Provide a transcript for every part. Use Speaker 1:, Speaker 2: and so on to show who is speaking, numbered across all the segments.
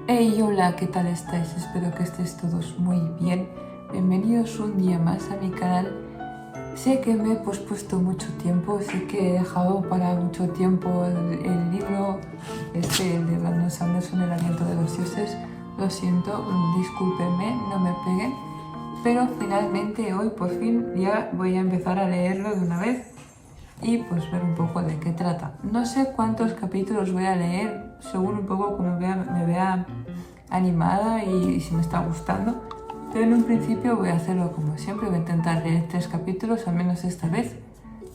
Speaker 1: Hey, hola, ¿qué tal estáis? Espero que estéis todos muy bien. Bienvenidos un día más a mi canal. Sé que me he pospuesto mucho tiempo, sé que he dejado para mucho tiempo el libro, el de Brandon Sanderson, El aliento de los dioses. Lo siento, discúlpenme, no me peguen. Pero finalmente hoy por fin ya voy a empezar a leerlo de una vez y pues ver un poco de qué trata. No sé cuántos capítulos voy a leer, según un poco como me vea animada y si me está gustando, pero en un principio voy a hacerlo como siempre, voy a intentar leer 3 capítulos, al menos esta vez.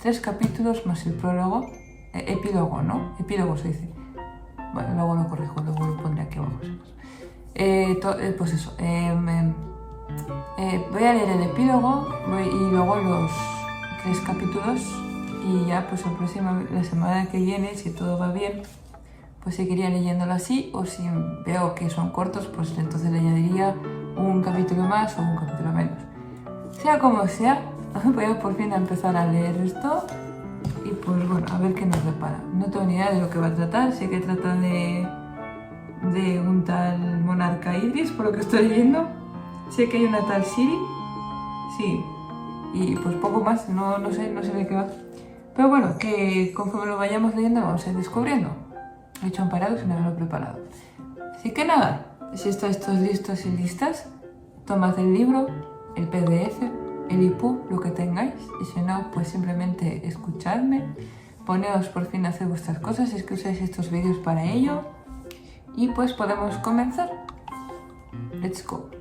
Speaker 1: 3 capítulos más el prólogo, epílogo, ¿no? Epílogo se dice. Bueno, luego lo corrijo, luego lo pondré aquí abajo. Pues eso, voy a leer el epílogo y luego los 3 capítulos y ya pues la semana que viene, si todo va bien, pues seguiría leyéndolo así, o si veo que son cortos, pues entonces le añadiría un capítulo más o un capítulo menos. Sea como sea, voy a por fin a empezar a leer esto y pues bueno, a ver qué nos repara. No tengo ni idea de lo que va a tratar, sé que trata de un tal monarca Idris, por lo que estoy leyendo. Sé que hay una tal Siri, sí, y pues poco más, no sé de qué va. Pero bueno, que conforme lo vayamos leyendo vamos a ir descubriendo. He hecho un parado sin haberlo preparado. Así que nada, si estáis todos listos y listas, tomad el libro, el PDF, el EPUB, lo que tengáis, y si no, pues simplemente escuchadme, poneos por fin a hacer vuestras cosas si es que usáis estos vídeos para ello, y pues podemos comenzar. Let's go.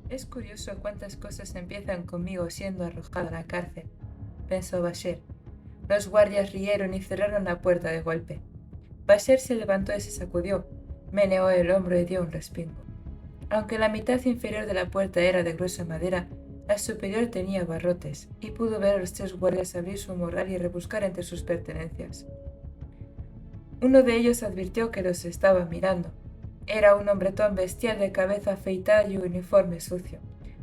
Speaker 1: Es curioso cuántas cosas empiezan conmigo siendo arrojado a la cárcel, pensó Bashir. Los guardias rieron y cerraron la puerta de golpe. Bashir se levantó y se sacudió, meneó el hombro y dio un respingo. Aunque la mitad inferior de la puerta era de gruesa madera, la superior tenía barrotes, y pudo ver a los 3 guardias abrir su morral y rebuscar entre sus pertenencias. Uno de ellos advirtió que los estaba mirando. Era un hombretón bestial de cabeza afeitada y uniforme sucio.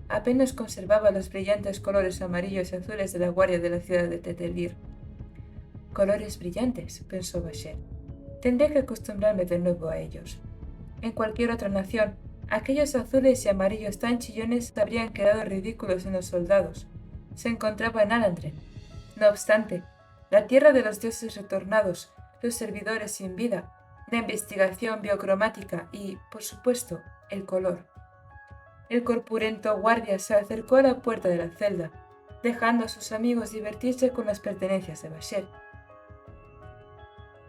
Speaker 1: Apenas conservaba los brillantes colores amarillos y azules de la guardia de la ciudad de Tetelir. Colores brillantes, pensó Bashir. Tendré que acostumbrarme de nuevo a ellos. En cualquier otra nación, aquellos azules y amarillos tan chillones habrían quedado ridículos en los soldados. Se encontraba en Alandren. No obstante, la tierra de los dioses retornados, los servidores sin vida, la investigación biocromática y, por supuesto, el color. El corpulento guardia se acercó a la puerta de la celda, dejando a sus amigos divertirse con las pertenencias de Bashir.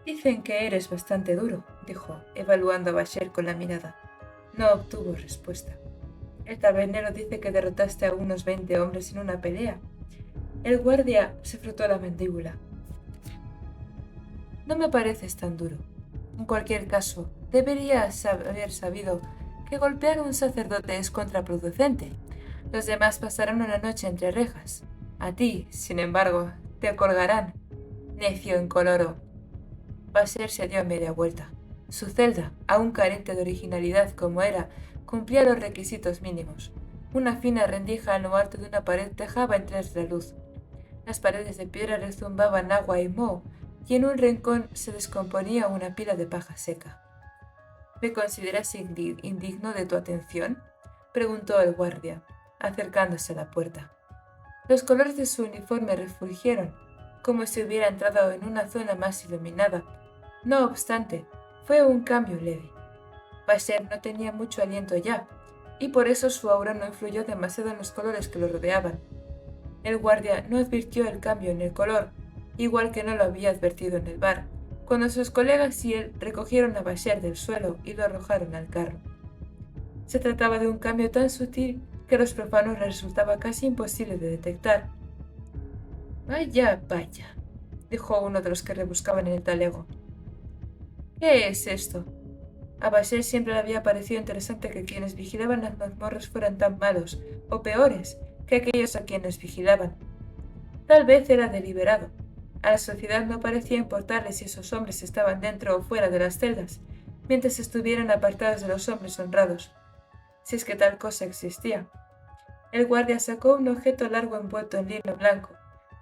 Speaker 1: Dicen que eres bastante duro, dijo, evaluando a Bashir con la mirada. No obtuvo respuesta. El tabernero dice que derrotaste a unos 20 hombres en una pelea. El guardia se frotó la mandíbula. No me pareces tan duro. En cualquier caso, deberías haber sabido que golpear a un sacerdote es contraproducente. Los demás pasarán una noche entre rejas. A ti, sin embargo, te colgarán. Necio incoloro. Bashir se dio media vuelta. Su celda, aún carente de originalidad como era, cumplía los requisitos mínimos. Una fina rendija en lo alto de una pared dejaba entrar la luz. Las paredes de piedra rezumbaban agua y moho, y en un rincón se descomponía una pila de paja seca. ¿Me consideras indigno de tu atención?, preguntó el guardia, acercándose a la puerta. Los colores de su uniforme refulgieron, como si hubiera entrado en una zona más iluminada. No obstante, fue un cambio leve. Bashir no tenía mucho aliento ya, y por eso su aura no influyó demasiado en los colores que lo rodeaban. El guardia no advirtió el cambio en el color, igual que no lo había advertido en el bar, cuando sus colegas y él recogieron a Bashir del suelo y lo arrojaron al carro. Se trataba de un cambio tan sutil que a los profanos les resultaba casi imposible de detectar. Vaya, vaya, dijo uno de los que rebuscaban en el talego. ¿Qué es esto? A Bashir siempre le había parecido interesante que quienes vigilaban las mazmorras fueran tan malos, o peores, que aquellos a quienes vigilaban. Tal vez era deliberado. A la sociedad no parecía importarle si esos hombres estaban dentro o fuera de las celdas, mientras estuvieran apartados de los hombres honrados, si es que tal cosa existía. El guardia sacó un objeto largo envuelto en lino blanco.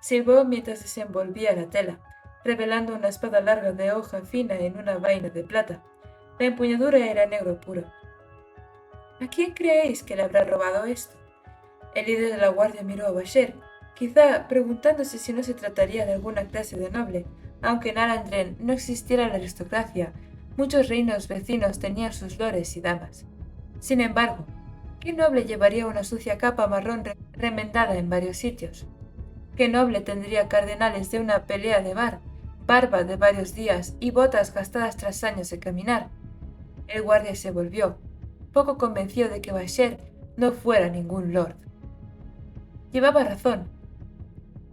Speaker 1: Silbó mientras desenvolvía la tela, revelando una espada larga de hoja fina en una vaina de plata. La empuñadura era negro puro. ¿A quién creéis que le habrá robado esto? El líder de la guardia miró a Bashir, quizá preguntándose si no se trataría de alguna clase de noble. Aunque en Alandren no existiera la aristocracia, muchos reinos vecinos tenían sus lores y damas. Sin embargo, ¿qué noble llevaría una sucia capa marrón remendada en varios sitios? ¿Qué noble tendría cardenales de una pelea de bar, barba de varios días y botas gastadas tras años de caminar? El guardia se volvió, poco convencido de que Bashir no fuera ningún lord. Llevaba razón,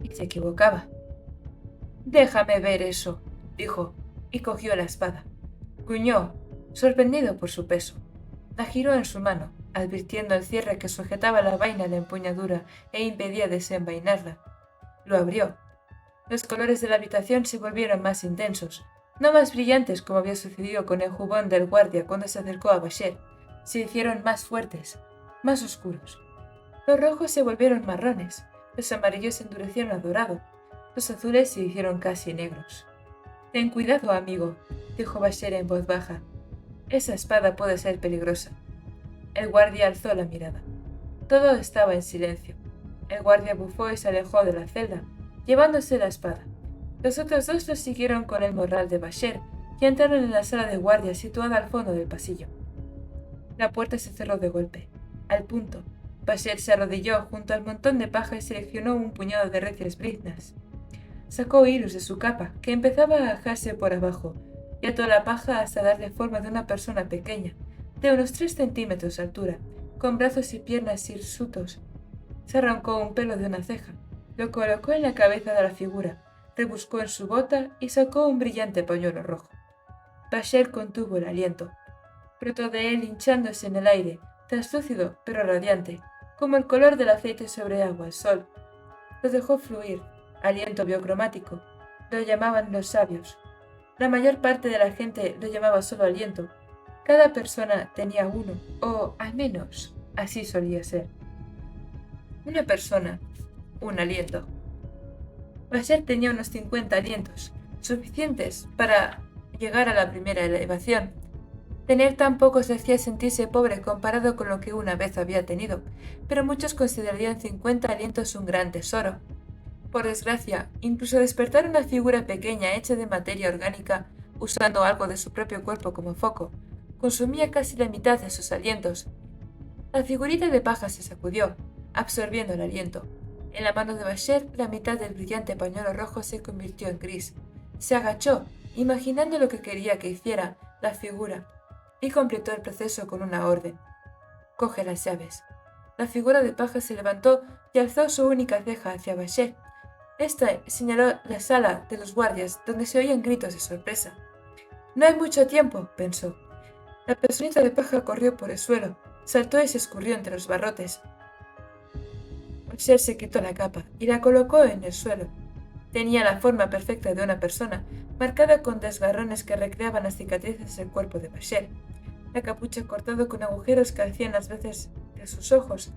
Speaker 1: y se equivocaba. Déjame ver eso, dijo, y cogió la espada. Gruñó, sorprendido por su peso. La giró en su mano, advirtiendo el cierre que sujetaba la vaina a la empuñadura e impedía desenvainarla. Lo abrió. Los colores de la habitación se volvieron más intensos, no más brillantes como había sucedido con el jubón del guardia cuando se acercó a Bashir. Se hicieron más fuertes, más oscuros. Los rojos se volvieron marrones, los amarillos se endurecieron a dorado, los azules se hicieron casi negros. Ten cuidado, amigo, dijo Bashir en voz baja. Esa espada puede ser peligrosa. El guardia alzó la mirada. Todo estaba en silencio. El guardia bufó y se alejó de la celda, llevándose la espada. Los otros dos lo siguieron con el morral de Bashir y entraron en la sala de guardia situada al fondo del pasillo. La puerta se cerró de golpe. Al punto, Bashir se arrodilló junto al montón de paja y seleccionó un puñado de recias briznas. Sacó hilos de su capa, que empezaba a ajarse por abajo, y ató la paja hasta darle forma de una persona pequeña, de unos 3 centímetros de altura, con brazos y piernas hirsutos. Se arrancó un pelo de una ceja, lo colocó en la cabeza de la figura, rebuscó en su bota y sacó un brillante pañuelo rojo. Bashir contuvo el aliento. Brotó de él hinchándose en el aire, translúcido pero radiante, como el color del aceite sobre agua al sol. Lo dejó fluir, aliento biocromático. Lo llamaban los sabios. La mayor parte de la gente lo llamaba solo aliento. Cada persona tenía uno, o al menos así solía ser. Una persona, un aliento. Bashir tenía unos 50 alientos, suficientes para llegar a la primera elevación. Tener tan pocos le hacía sentirse pobre comparado con lo que una vez había tenido, pero muchos considerarían 50 alientos un gran tesoro. Por desgracia, incluso despertar una figura pequeña hecha de materia orgánica, usando algo de su propio cuerpo como foco, consumía casi la mitad de sus alientos. La figurita de paja se sacudió, absorbiendo el aliento. En la mano de Bashir, la mitad del brillante pañuelo rojo se convirtió en gris. Se agachó, imaginando lo que quería que hiciera la figura, y completó el proceso con una orden. Coge las llaves. La figura de paja se levantó y alzó su única ceja hacia Bashir. Esta señaló la sala de los guardias, donde se oían gritos de sorpresa. No hay mucho tiempo, pensó. La personita de paja corrió por el suelo, saltó y se escurrió entre los barrotes. Bashir se quitó la capa y la colocó en el suelo. Tenía la forma perfecta de una persona, marcada con desgarrones que recreaban las cicatrices del cuerpo de Bashir. La capucha cortada con agujeros que hacían las veces de sus ojos.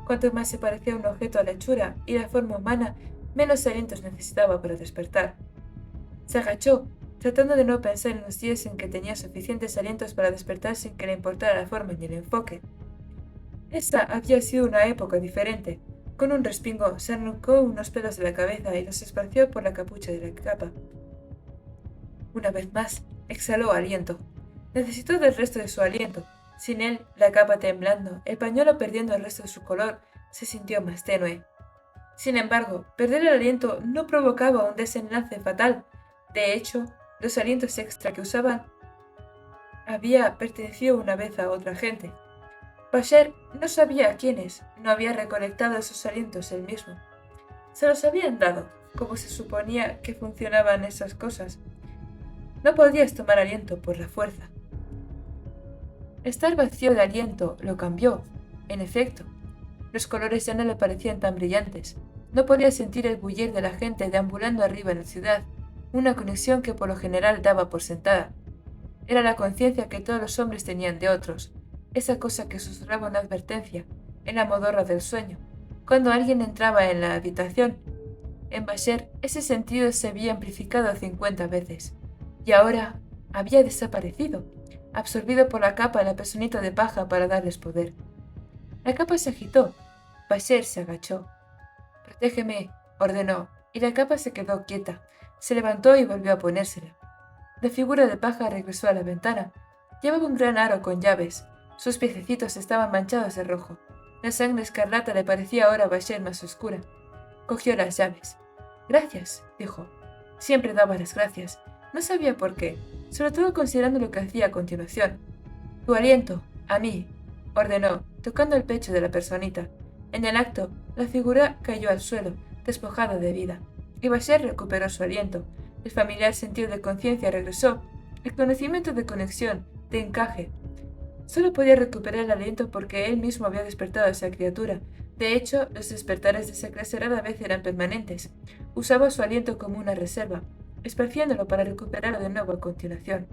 Speaker 1: Cuanto más se parecía un objeto a la hechura y la forma humana, menos alientos necesitaba para despertar. Se agachó, tratando de no pensar en los días en que tenía suficientes alientos para despertar sin que le importara la forma ni el enfoque. Esta había sido una época diferente. Con un respingo se arrancó unos pelos de la cabeza y los esparció por la capucha de la capa. Una vez más, exhaló aliento. Necesitó del resto de su aliento. Sin él, la capa temblando, el pañuelo perdiendo el resto de su color, se sintió más tenue. Sin embargo, perder el aliento no provocaba un desenlace fatal. De hecho, los alientos extra que usaban había pertenecido una vez a otra gente. Bashir no sabía a quiénes, no había recolectado esos alientos él mismo. Se los habían dado, como se suponía que funcionaban esas cosas. No podías tomar aliento por la fuerza. Estar vacío de aliento lo cambió, en efecto. Los colores ya no le parecían tan brillantes. No podía sentir el bullir de la gente deambulando arriba en la ciudad, una conexión que por lo general daba por sentada. Era la conciencia que todos los hombres tenían de otros, esa cosa que susurraba una advertencia, en la modorra del sueño, cuando alguien entraba en la habitación. En Bashir ese sentido se había amplificado 50 veces, y ahora había desaparecido, absorbido por la capa de la personita de paja para darles poder. La capa se agitó. Bashir se agachó. «Protégeme», ordenó, y la capa se quedó quieta. Se levantó y volvió a ponérsela. La figura de paja regresó a la ventana. Llevaba un gran aro con llaves. Sus piececitos estaban manchados de rojo. La sangre escarlata le parecía ahora a Bashir más oscura. Cogió las llaves. «Gracias», dijo. Siempre daba las gracias. No sabía por qué, sobre todo considerando lo que hacía a continuación. «Tu aliento, a mí», ordenó, tocando el pecho de la personita. En el acto, la figura cayó al suelo, despojada de vida, y Bashir recuperó su aliento. El familiar sentido de conciencia regresó, el conocimiento de conexión, de encaje. Solo podía recuperar el aliento porque él mismo había despertado a esa criatura. De hecho, los despertares de esa clase rara vez eran permanentes. Usaba su aliento como una reserva, esparciéndolo para recuperarlo de nuevo a continuación.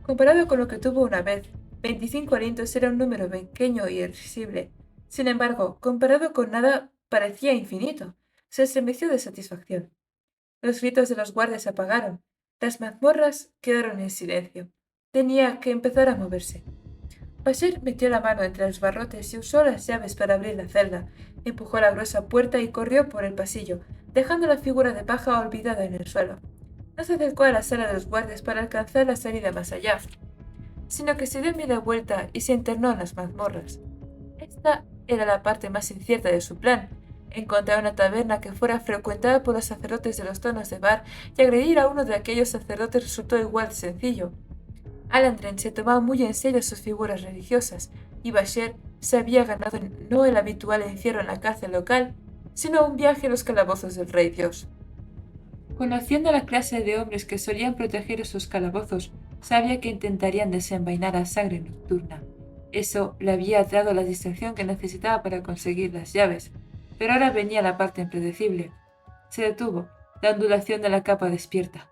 Speaker 1: Comparado con lo que tuvo una vez, 25 alientos era un número pequeño y irrisible. Sin embargo, comparado con nada, parecía infinito. Se estremeció de satisfacción. Los gritos de los guardias se apagaron. Las mazmorras quedaron en silencio. Tenía que empezar a moverse. Bashir metió la mano entre los barrotes y usó las llaves para abrir la celda. Empujó la gruesa puerta y corrió por el pasillo, dejando la figura de paja olvidada en el suelo. No se acercó a la sala de los guardias para alcanzar la salida más allá, sino que se dio media vuelta y se internó en las mazmorras. Esta era la parte más incierta de su plan: encontrar una taberna que fuera frecuentada por los sacerdotes de los tonos de Bar, y agredir a uno de aquellos sacerdotes resultó igual de sencillo. Alandren se tomaba muy en serio sus figuras religiosas, y Bashir se había ganado no el habitual encierro en la cárcel local, sino un viaje a los calabozos del Rey Dios. Conociendo la clase de hombres que solían proteger esos calabozos, sabía que intentarían desenvainar a sangre nocturna. Eso le había dado la distracción que necesitaba para conseguir las llaves, pero ahora venía la parte impredecible. Se detuvo, la ondulación de la capa despierta.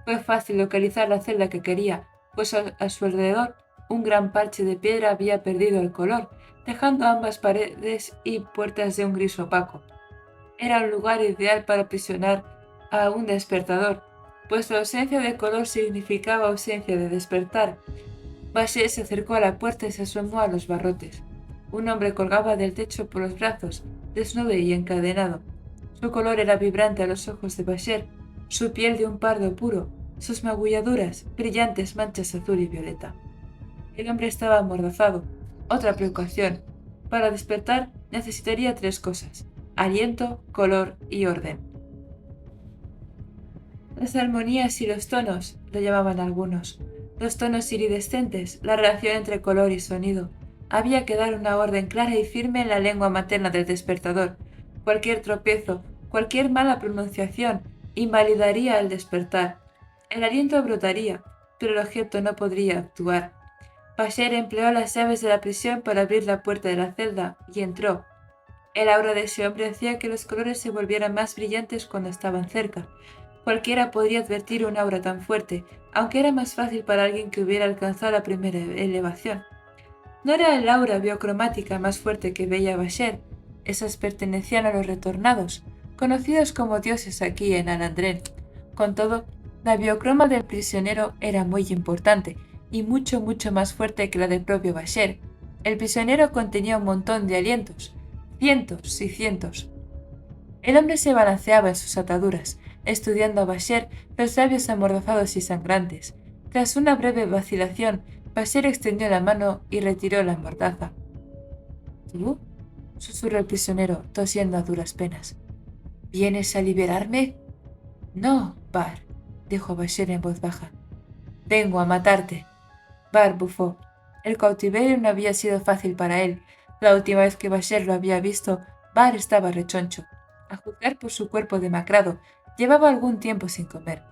Speaker 1: Fue fácil localizar la celda que quería, pues a su alrededor un gran parche de piedra había perdido el color, dejando ambas paredes y puertas de un gris opaco. Era un lugar ideal para aprisionar a un despertador, pues la ausencia de color significaba ausencia de despertar. Bashir se acercó a la puerta y se asomó a los barrotes. Un hombre colgaba del techo por los brazos, desnudo y encadenado. Su color era vibrante a los ojos de Bashir, su piel de un pardo puro, sus magulladuras, brillantes manchas azul y violeta. El hombre estaba amordazado. Otra precaución. Para despertar necesitaría 3 cosas: aliento, color y orden. Las armonías y los tonos, lo llamaban algunos. Los tonos iridescentes, la relación entre color y sonido. Había que dar una orden clara y firme en la lengua materna del despertador. Cualquier tropiezo, cualquier mala pronunciación, invalidaría el despertar. El aliento brotaría, pero el objeto no podría actuar. Bashir empleó las llaves de la prisión para abrir la puerta de la celda y entró. El aura de ese hombre hacía que los colores se volvieran más brillantes cuando estaban cerca. Cualquiera podría advertir un aura tan fuerte, aunque era más fácil para alguien que hubiera alcanzado la primera elevación. No era el aura biocromática más fuerte que veía Bashir. Esas pertenecían a los retornados, conocidos como dioses aquí en Alandren. Con todo, la biocroma del prisionero era muy importante y mucho más fuerte que la del propio Bashir. El prisionero contenía un montón de alientos, cientos y cientos. El hombre se balanceaba en sus ataduras, estudiando a Bashir, los labios amordazados y sangrantes. Tras una breve vacilación, Bashir extendió la mano y retiró la mordaza. «¿Tú?», susurró el prisionero, tosiendo a duras penas. «¿Vienes a liberarme?» «No, Bar», dijo Bashir en voz baja. «Vengo a matarte». Bar bufó. El cautiverio no había sido fácil para él. La última vez que Bashir lo había visto, Bar estaba rechoncho. A juzgar por su cuerpo demacrado, llevaba algún tiempo sin comer.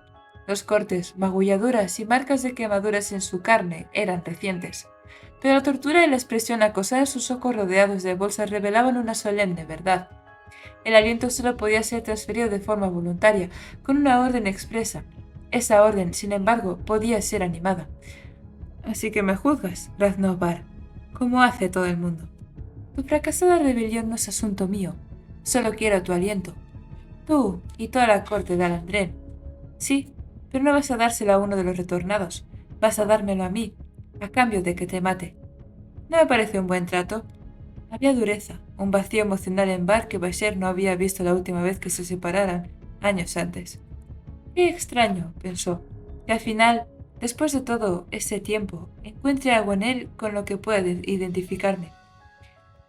Speaker 1: Los cortes, magulladuras y marcas de quemaduras en su carne eran recientes, pero la tortura y la expresión acosada en sus ojos rodeados de bolsas revelaban una solemne verdad. El aliento solo podía ser transferido de forma voluntaria, con una orden expresa. Esa orden, sin embargo, podía ser animada. «Así que me juzgas», graznó Bar, «como hace todo el mundo». Tu fracasada rebelión no es asunto mío. Solo quiero tu aliento. Tú y toda la corte de Alandrén. Sí, pero no vas a dárselo a uno de los retornados. Vas a dármelo a mí, a cambio de que te mate. ¿No me parece un buen trato? Había dureza, un vacío emocional en Bar que Bashir no había visto la última vez que se separaran, años antes. Qué extraño, pensó, que al final, después de todo ese tiempo, encuentre algo en él con lo que pueda identificarme.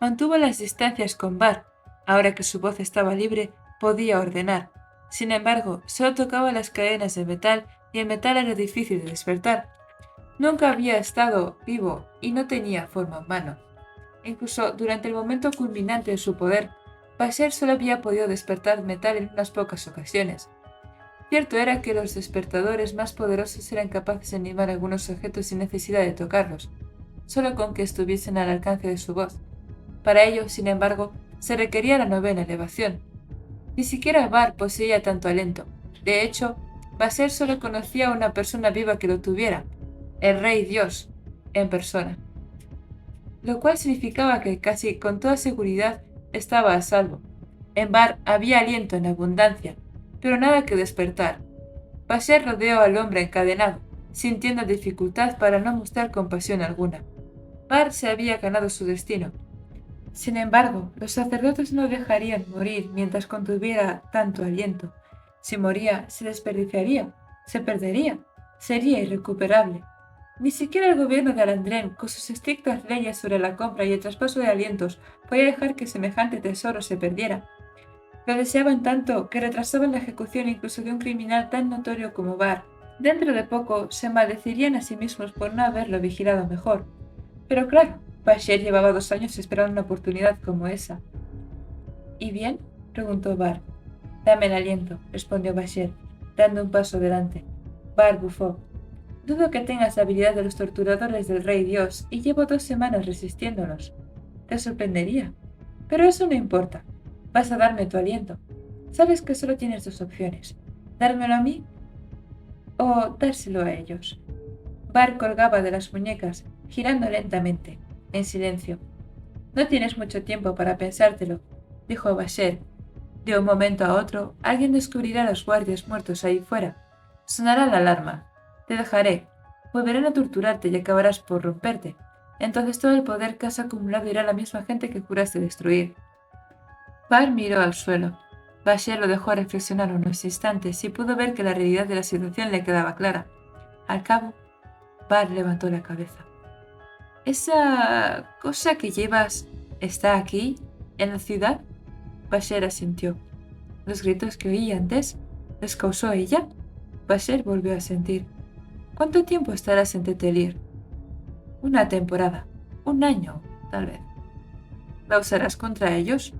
Speaker 1: Mantuvo las distancias con Bar. Ahora que su voz estaba libre, podía ordenar. Sin embargo, solo tocaba las cadenas de metal y el metal era difícil de despertar. Nunca había estado vivo y no tenía forma humana. Incluso durante el momento culminante de su poder, Bashir solo había podido despertar metal en unas pocas ocasiones. Cierto era que los despertadores más poderosos eran capaces de animar algunos objetos sin necesidad de tocarlos, solo con que estuviesen al alcance de su voz. Para ello, sin embargo, se requería la novena elevación. Ni siquiera Bar poseía tanto aliento. De hecho, Bashir solo conocía a una persona viva que lo tuviera, el Rey Dios, en persona. Lo cual significaba que casi con toda seguridad estaba a salvo. En Bar había aliento en abundancia, pero nada que despertar. Bashir rodeó al hombre encadenado, sintiendo dificultad para no mostrar compasión alguna. Bar se había ganado su destino. Sin embargo, los sacerdotes no dejarían morir mientras contuviera tanto aliento. Si moría, se desperdiciaría, se perdería, sería irrecuperable. Ni siquiera el gobierno de Alandrén, con sus estrictas leyes sobre la compra y el traspaso de alientos, podía dejar que semejante tesoro se perdiera. Lo deseaban tanto que retrasaban la ejecución incluso de un criminal tan notorio como Bar. Dentro de poco se maldecirían a sí mismos por no haberlo vigilado mejor. Pero claro, Bashir llevaba 2 años esperando una oportunidad como esa. ¿Y bien? Preguntó Bar. Dame el aliento, respondió Bashir, dando un paso adelante. Bar bufó. Dudo que tengas la habilidad de los torturadores del Rey Dios y llevo 2 semanas resistiéndolos. Te sorprendería. Pero eso no importa. Vas a darme tu aliento. Sabes que solo tienes 2 opciones. Dármelo a mí o dárselo a ellos. Bar colgaba de las muñecas, girando lentamente, en silencio. No tienes mucho tiempo para pensártelo, dijo Bashir. De un momento a otro, alguien descubrirá a los guardias muertos ahí fuera. Sonará la alarma. Te dejaré. Volverán a torturarte y acabarás por romperte. Entonces todo el poder que has acumulado irá a la misma gente que juraste destruir. Bar miró al suelo. Bashir lo dejó reflexionar unos instantes y pudo ver que la realidad de la situación le quedaba clara. Al cabo, Bar levantó la cabeza. ¿Esa cosa que llevas está aquí, en la ciudad? Bashir asintió. ¿Los gritos que oí antes los causó ella? Bashir volvió a asentir. ¿Cuánto tiempo estarás en Tetelir? Una temporada. 1 año, tal vez. ¿La usarás contra ellos?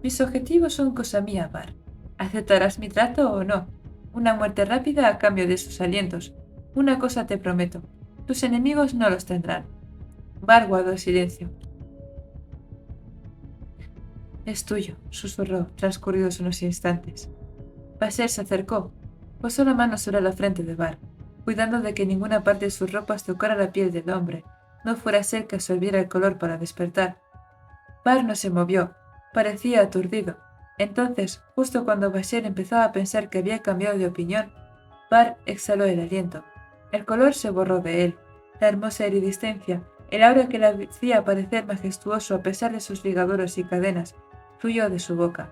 Speaker 1: Mis objetivos son cosa mía, Bar. ¿Aceptarás mi trato o no? Una muerte rápida a cambio de sus alientos. Una cosa te prometo. Tus enemigos no los tendrán. Bar guardó silencio. Es tuyo, susurró, transcurridos unos instantes. Bashir se acercó, posó la mano sobre la frente de Bar, cuidando de que ninguna parte de sus ropas tocara la piel del hombre, no fuera a ser que absorbiera el color para despertar. Bar no se movió, parecía aturdido. Entonces, justo cuando Bashir empezaba a pensar que había cambiado de opinión, Bar exhaló el aliento. El color se borró de él, la hermosa iridiscencia, el aura que le hacía parecer majestuoso a pesar de sus ligaduras y cadenas, fluyó de su boca,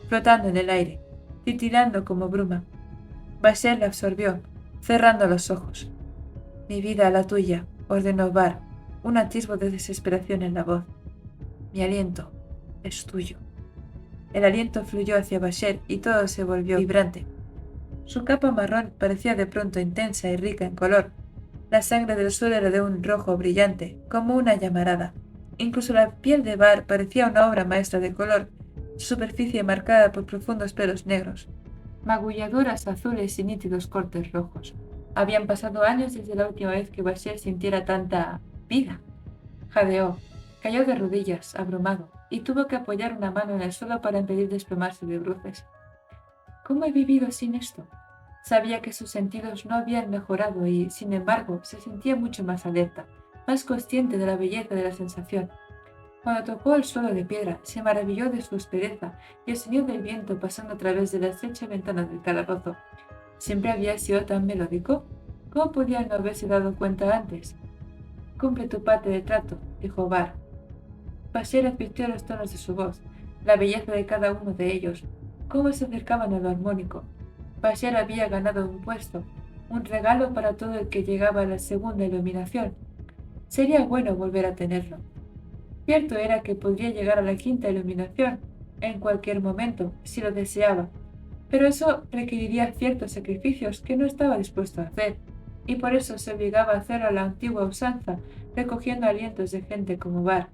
Speaker 1: flotando en el aire, titilando como bruma. Bashir la absorbió, cerrando los ojos. Mi vida a la tuya, ordenó Bar, un atisbo de desesperación en la voz. Mi aliento es tuyo. El aliento fluyó hacia Bashir y todo se volvió vibrante. Su capa marrón parecía de pronto intensa y rica en color. La sangre del suelo era de un rojo brillante, como una llamarada. Incluso la piel de Bar parecía una obra maestra de color, su superficie marcada por profundos pelos negros, magulladuras azules y nítidos cortes rojos. Habían pasado años desde la última vez que Bashir sintiera tanta vida. Jadeó, cayó de rodillas, abrumado, y tuvo que apoyar una mano en el suelo para impedir desplomarse de bruces. ¿Cómo he vivido sin esto? Sabía que sus sentidos no habían mejorado y, sin embargo, se sentía mucho más alerta, más consciente de la belleza de la sensación. Cuando tocó el suelo de piedra, se maravilló de su aspereza y el sonido del viento pasando a través de la estrecha ventana del calabozo. ¿Siempre había sido tan melódico? ¿Cómo podía no haberse dado cuenta antes? Cumple tu parte de trato, dijo Bar. Bashir advirtió los tonos de su voz, la belleza de cada uno de ellos, cómo se acercaban a lo armónico. Bashir había ganado un puesto, un regalo para todo el que llegaba a la segunda iluminación. Sería bueno volver a tenerlo. Cierto era que podría llegar a la quinta iluminación en cualquier momento, si lo deseaba, pero eso requeriría ciertos sacrificios que no estaba dispuesto a hacer, y por eso se obligaba a hacerlo a la antigua usanza, recogiendo alientos de gente como Bar.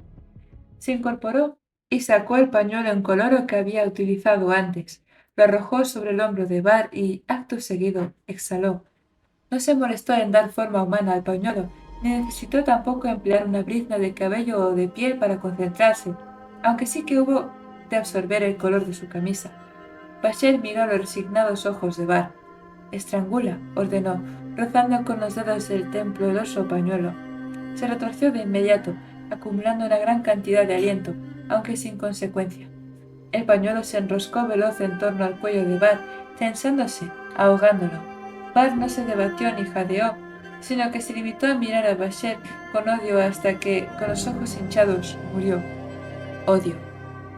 Speaker 1: Se incorporó y sacó el pañuelo incoloro que había utilizado antes, lo arrojó sobre el hombro de Bar y, acto seguido, exhaló. No se molestó en dar forma humana al pañuelo, ni necesitó tampoco emplear una brizna de cabello o de piel para concentrarse, aunque sí que hubo de absorber el color de su camisa. Bashir miró los resignados ojos de Bar. «Estrangula», ordenó, rozando con los dedos el tembloroso pañuelo. Se retorció de inmediato, acumulando una gran cantidad de aliento, aunque sin consecuencia. El pañuelo se enroscó veloz en torno al cuello de Bar, tensándose, ahogándolo. Bar no se debatió ni jadeó, sino que se limitó a mirar a Bashir con odio hasta que, con los ojos hinchados, murió. Odio.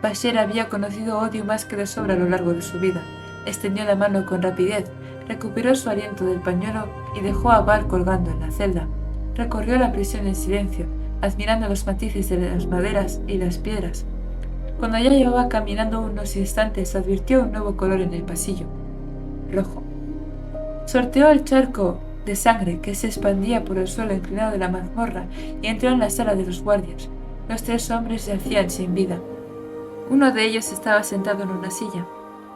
Speaker 1: Bashir había conocido odio más que de sobra a lo largo de su vida. Extendió la mano con rapidez, recuperó su aliento del pañuelo y dejó a Bar colgando en la celda. Recorrió la prisión en silencio, admirando los matices de las maderas y las piedras. Cuando ya llevaba caminando unos instantes, advirtió un nuevo color en el pasillo: rojo. Sorteó el charco de sangre que se expandía por el suelo inclinado de la mazmorra y entró en la sala de los guardias. Los tres hombres yacían sin vida. Uno de ellos estaba sentado en una silla.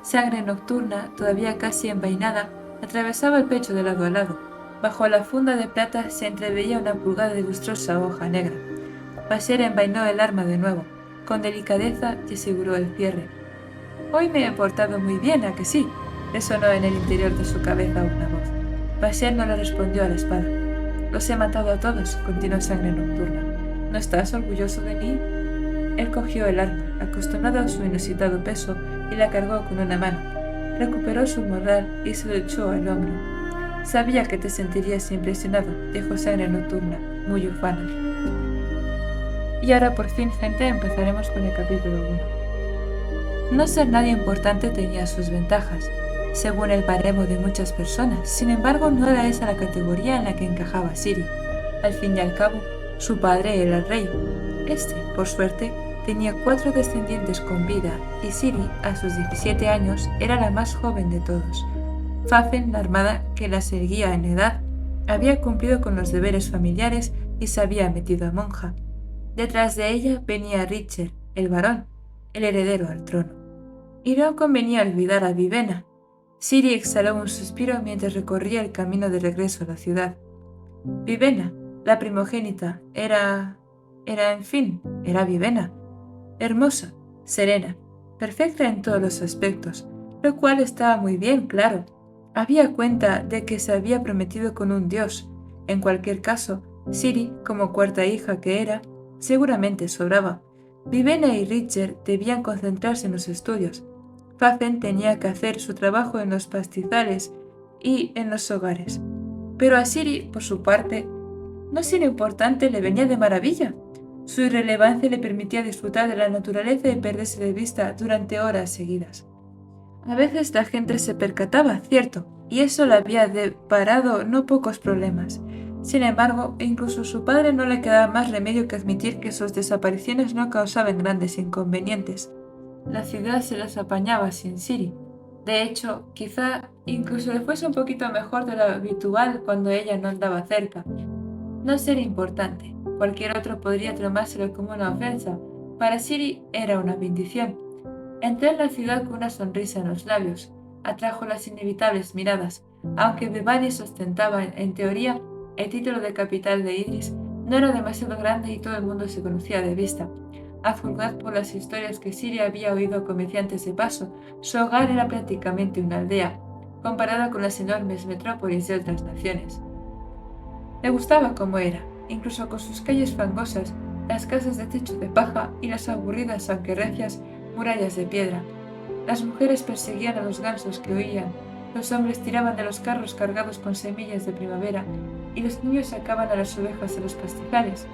Speaker 1: Sangre nocturna, todavía casi envainada, atravesaba el pecho de lado a lado. Bajo la funda de plata se entreveía una pulgada de lustrosa hoja negra. Bashir envainó el arma de nuevo, con delicadeza, y aseguró el cierre. «Hoy me he portado muy bien, ¿a que sí?», resonó en el interior de su cabeza una voz. Bashir no le respondió a la espada. «Los he matado a todos», continuó Sangre Nocturna. «¿No estás orgulloso de mí?». Él cogió el arma, acostumbrado a su inusitado peso, y la cargó con una mano. Recuperó su morral y se lo echó al hombro. «Sabía que te sentirías impresionado», dijo Sangre Nocturna, muy ufana. Y ahora por fin, gente, empezaremos con el capítulo 1. No ser nadie importante tenía sus ventajas, según el baremo de muchas personas. Sin embargo, no era esa la categoría en la que encajaba Ciri. Al fin y al cabo, su padre era el rey. Este, por suerte, tenía 4 descendientes con vida, y Ciri, a sus 17 años, era la más joven de todos. Fafen, la armada que la seguía en edad, había cumplido con los deberes familiares y se había metido a monja. Detrás de ella venía Richard, el varón, el heredero al trono. Y no convenía olvidar a Vivena. Ciri exhaló un suspiro mientras recorría el camino de regreso a la ciudad. Vivena, la primogénita, era Vivena. Hermosa, serena, perfecta en todos los aspectos, lo cual estaba muy bien, claro. Había cuenta de que se había prometido con un dios. En cualquier caso, Ciri, como cuarta hija que era, seguramente sobraba. Vivena y Richard debían concentrarse en los estudios. Fafen tenía que hacer su trabajo en los pastizales y en los hogares. Pero a Ciri, por su parte, no ser importante le venía de maravilla. Su irrelevancia le permitía disfrutar de la naturaleza y perderse de vista durante horas seguidas. A veces la gente se percataba, cierto, y eso le había deparado no pocos problemas. Sin embargo, incluso a su padre no le quedaba más remedio que admitir que sus desapariciones no causaban grandes inconvenientes. La ciudad se las apañaba sin Ciri. De hecho, quizá incluso le fuese un poquito mejor de lo habitual cuando ella no andaba cerca. No ser importante, cualquier otro podría tomárselo como una ofensa. Para Ciri era una bendición. Entró en la ciudad con una sonrisa en los labios. Atrajo las inevitables miradas. Aunque Vibanis ostentaba, en teoría, el título de capital de Idris, no era demasiado grande y todo el mundo se conocía de vista. A juzgar por las historias que Ciri había oído a comerciantes de paso, su hogar era prácticamente una aldea, comparada con las enormes metrópolis de otras naciones. Le gustaba como era, incluso con sus calles fangosas las casas de techo de paja y las aburridas aunque recias murallas de piedra. Las mujeres perseguían a los gansos que huían, los hombres tiraban de los carros cargados con semillas de primavera y los niños sacaban a las ovejas de los pastizales.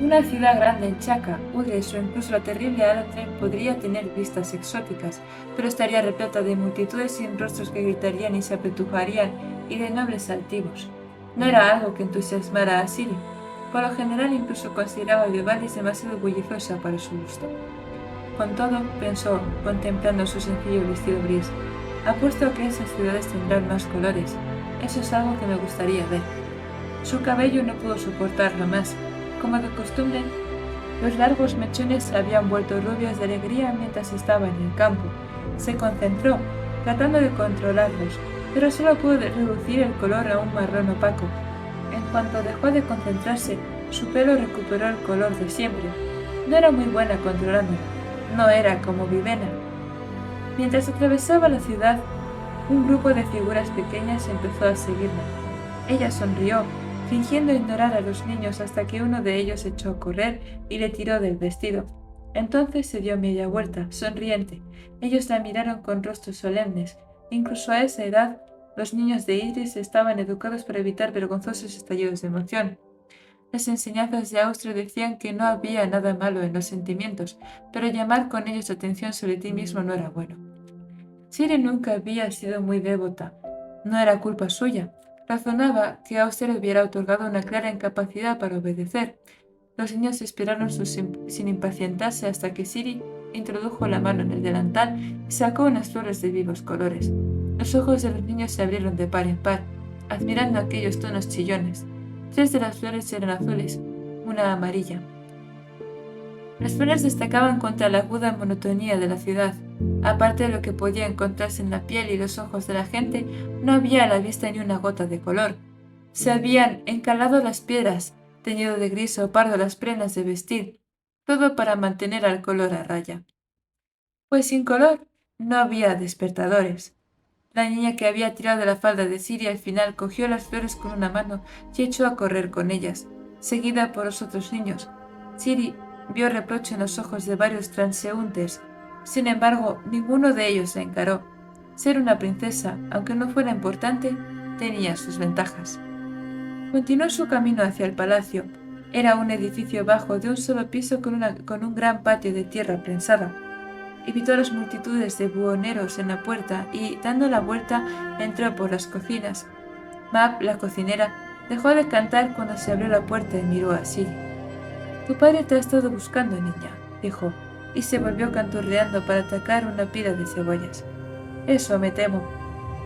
Speaker 1: Una ciudad grande en Chaca, Udes o incluso la terrible Alatren podría tener vistas exóticas, pero estaría repleta de multitudes sin rostros que gritarían y se apretujarían y de nobles altivos. No era algo que entusiasmara a Siri. Por lo general incluso consideraba a Vivaldi demasiado bulliciosa para su gusto. Con todo, pensó, contemplando su sencillo vestido gris, apuesto a que esas ciudades tendrán más colores. Eso es algo que me gustaría ver. Su cabello no pudo soportarlo más. Como de costumbre, los largos mechones se habían vuelto rubios de alegría mientras estaba en el campo. Se concentró, tratando de controlarlos, pero solo pudo reducir el color a un marrón opaco. En cuanto dejó de concentrarse, su pelo recuperó el color de siempre. No era muy buena controlándolo. No era como Vivena. Mientras atravesaba la ciudad, un grupo de figuras pequeñas empezó a seguirla. Ella sonrió, fingiendo ignorar a los niños hasta que uno de ellos echó a correr y le tiró del vestido. Entonces se dio media vuelta, sonriente. Ellos la miraron con rostros solemnes. Incluso a esa edad, los niños de Idris estaban educados para evitar vergonzosos estallidos de emoción. Las enseñanzas de Austria decían que no había nada malo en los sentimientos, pero llamar con ellos la atención sobre ti mismo no era bueno. Siri nunca había sido muy devota. No era culpa suya. Razonaba que Austria le hubiera otorgado una clara incapacidad para obedecer. Los niños esperaron sin impacientarse hasta que Siri introdujo la mano en el delantal y sacó unas flores de vivos colores. Los ojos de los niños se abrieron de par en par, admirando aquellos tonos chillones. 3 de las flores eran azules, una amarilla. Las flores destacaban contra la aguda monotonía de la ciudad. Aparte de lo que podía encontrarse en la piel y los ojos de la gente, no había a la vista ni una gota de color. Se habían encalado las piedras, teñido de gris o pardo las prendas de vestir, todo para mantener al color a raya. Pues sin color no había despertadores. La niña que había tirado de la falda de Siri al final cogió las flores con una mano y echó a correr con ellas, seguida por los otros niños. Siri vio reproche en los ojos de varios transeúntes. Sin embargo, ninguno de ellos la encaró. Ser una princesa, aunque no fuera importante, tenía sus ventajas. Continuó su camino hacia el palacio. Era un edificio bajo de un solo piso con un gran patio de tierra prensada. Evitó las multitudes de buhoneros en la puerta y, dando la vuelta, entró por las cocinas. Mab, la cocinera, dejó de cantar cuando se abrió la puerta y miró a Siri. «Tu padre te ha estado buscando, niña», dijo, y se volvió canturreando para atacar una pila de cebollas. «Eso me temo».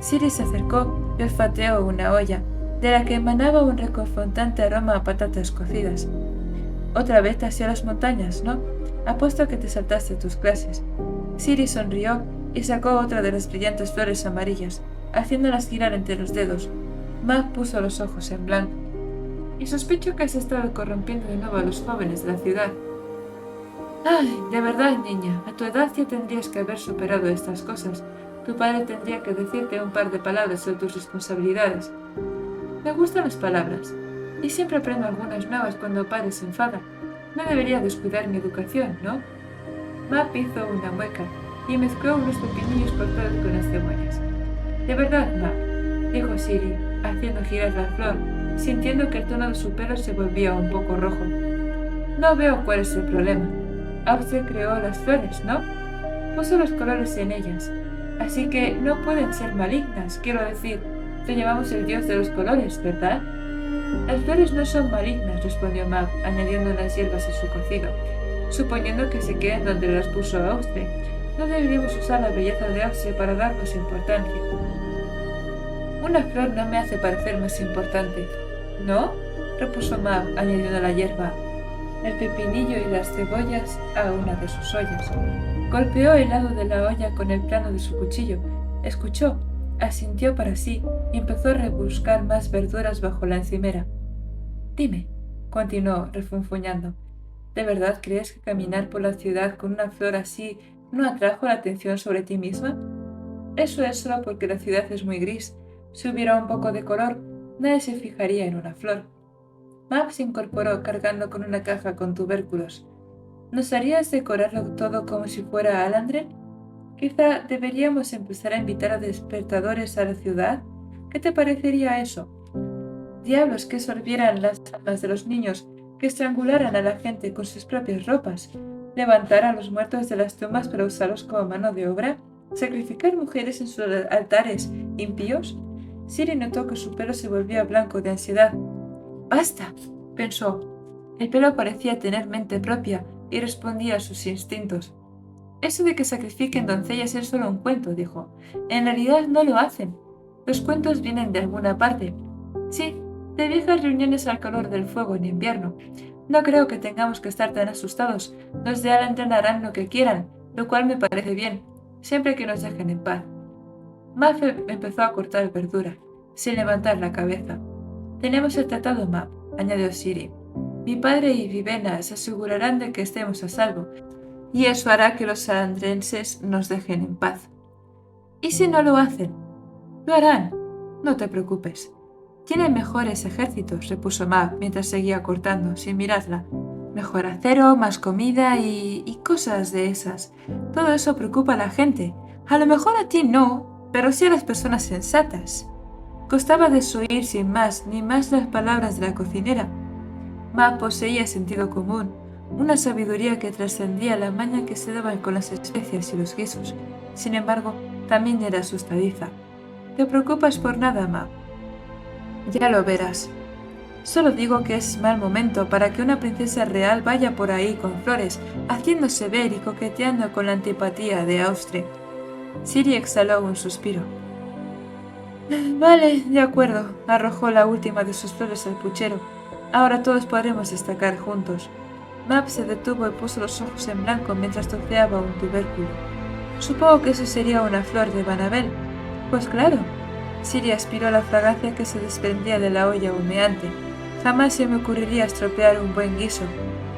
Speaker 1: Siri se acercó y olfateó una olla, de la que emanaba un reconfortante aroma a patatas cocidas. «Otra vez hacia las montañas, ¿no? Apuesto a que te saltaste tus clases». Siri sonrió y sacó otra de las brillantes flores amarillas, haciéndolas girar entre los dedos. Mab puso los ojos en blanco. «Y sospecho que has estado corrompiendo de nuevo a los jóvenes de la ciudad». «Ay, de verdad, niña, a tu edad ya tendrías que haber superado estas cosas. Tu padre tendría que decirte un par de palabras sobre tus responsabilidades». «Me gustan las palabras, y siempre aprendo algunas nuevas cuando padre se enfada. No debería descuidar mi educación, ¿no?» Mab hizo una mueca y mezcló unos pepinillos cortados con las cebollas. «De verdad, Mab», dijo Siri, haciendo girar la flor, sintiendo que el tono de su pelo se volvía un poco rojo. «No veo cuál es el problema. Austria creó las flores, ¿no? Puso los colores en ellas. Así que no pueden ser malignas, quiero decir, te llamamos el dios de los colores, ¿verdad?» «Las flores no son malignas», respondió Mab, añadiendo unas hierbas a su cocido, suponiendo que se queden donde las puso Austria. No deberíamos usar la belleza de Austria para darnos importancia. «Una flor no me hace parecer más importante». «¿No?», repuso Mab, añadiendo la hierba, el pepinillo y las cebollas a una de sus ollas. Golpeó el lado de la olla con el plano de su cuchillo, escuchó, asintió para sí y empezó a rebuscar más verduras bajo la encimera. «Dime», continuó refunfuñando, «¿de verdad crees que caminar por la ciudad con una flor así no atrajo la atención sobre ti misma? Eso es solo porque la ciudad es muy gris. Si hubiera un poco de color, nadie se fijaría en una flor». Mab se incorporó cargando con una caja con tubérculos. ¿Nos harías decorarlo todo como si fuera Alandren? Quizá deberíamos empezar a invitar a despertadores a la ciudad. ¿Qué te parecería eso? Diablos que sorbieran las almas de los niños, que estrangularan a la gente con sus propias ropas, levantar a los muertos de las tumbas para usarlos como mano de obra, sacrificar mujeres en sus altares impíos. Siri notó que su pelo se volvía blanco de ansiedad. ¡Basta!, pensó. El pelo parecía tener mente propia y respondía a sus instintos. Eso de que sacrifiquen doncellas es solo un cuento, dijo. En realidad no lo hacen. Los cuentos vienen de alguna parte. Sí, de viejas reuniones al calor del fuego en invierno. No creo que tengamos que estar tan asustados. Los de Alandren harán lo que quieran, lo cual me parece bien, siempre que nos dejen en paz. Mab empezó a cortar verdura, sin levantar la cabeza. Tenemos el tratado, Mab, añadió Siri. Mi padre y Vivena se asegurarán de que estemos a salvo, y eso hará que los alandrenses nos dejen en paz. ¿Y si no lo hacen? Lo harán. No te preocupes. Tienen mejores ejércitos, repuso Mab mientras seguía cortando, sin mirarla. Mejor acero, más comida y cosas de esas. Todo eso preocupa a la gente. A lo mejor a ti no, pero sí a las personas sensatas. Costaba desoír sin más ni más las palabras de la cocinera. Mab poseía sentido común, una sabiduría que trascendía la maña que se daba con las especias y los guisos. Sin embargo, también era asustadiza. ¿Te preocupas por nada, Mab? Ya lo verás. Solo digo que es mal momento para que una princesa real vaya por ahí con flores, haciéndose ver y coqueteando con la antipatía de Austria. Siri exhaló un suspiro. Vale, de acuerdo, arrojó la última de sus flores al puchero. Ahora todos podremos destacar juntos. Mab se detuvo y puso los ojos en blanco mientras troceaba un tubérculo. Supongo que eso sería una flor de Vanabel. Pues claro. Siri aspiró la fragancia que se desprendía de la olla humeante. Jamás se me ocurriría estropear un buen guiso.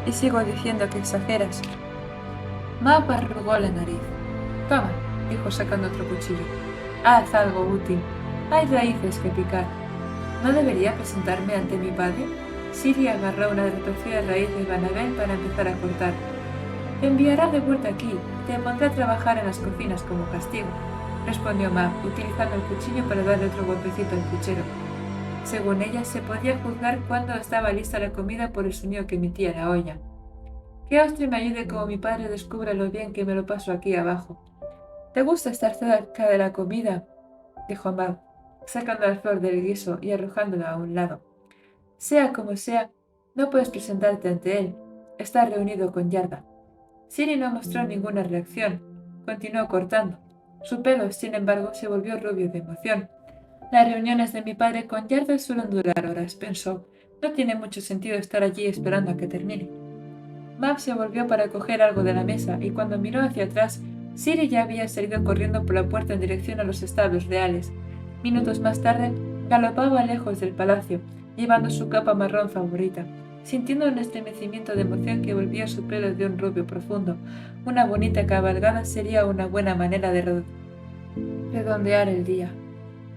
Speaker 1: Y sigo diciendo que exageras. Mab arrugó la nariz. Toma, dijo sacando otro cuchillo. Haz algo útil. Hay raíces que picar. ¿No debería presentarme ante mi padre? Siri agarró una retorcida raíz de Vanabel para empezar a cortar. Te enviará de vuelta aquí. Te pondré a trabajar en las cocinas como castigo, respondió Mab, utilizando el cuchillo para darle otro golpecito al puchero. Según ella, se podía juzgar cuándo estaba lista la comida por el sonido que emitía la olla. Que Austria me ayude como mi padre descubra lo bien que me lo paso aquí abajo. ¿Te gusta estar cerca de la comida?, dijo Mab, sacando la flor del guiso y arrojándola a un lado. Sea como sea, no puedes presentarte ante él. Está reunido con Yarda. Siri no mostró ninguna reacción. Continuó cortando. Su pelo, sin embargo, se volvió rubio de emoción. Las reuniones de mi padre con Yarda suelen durar horas, pensó. No tiene mucho sentido estar allí esperando a que termine. Mab se volvió para coger algo de la mesa y cuando miró hacia atrás, Siri ya había salido corriendo por la puerta en dirección a los establos reales. Minutos más tarde, galopaba lejos del palacio, llevando su capa marrón favorita, sintiendo un estremecimiento de emoción que volvía su pelo de un rubio profundo. Una bonita cabalgada sería una buena manera de redondear el día.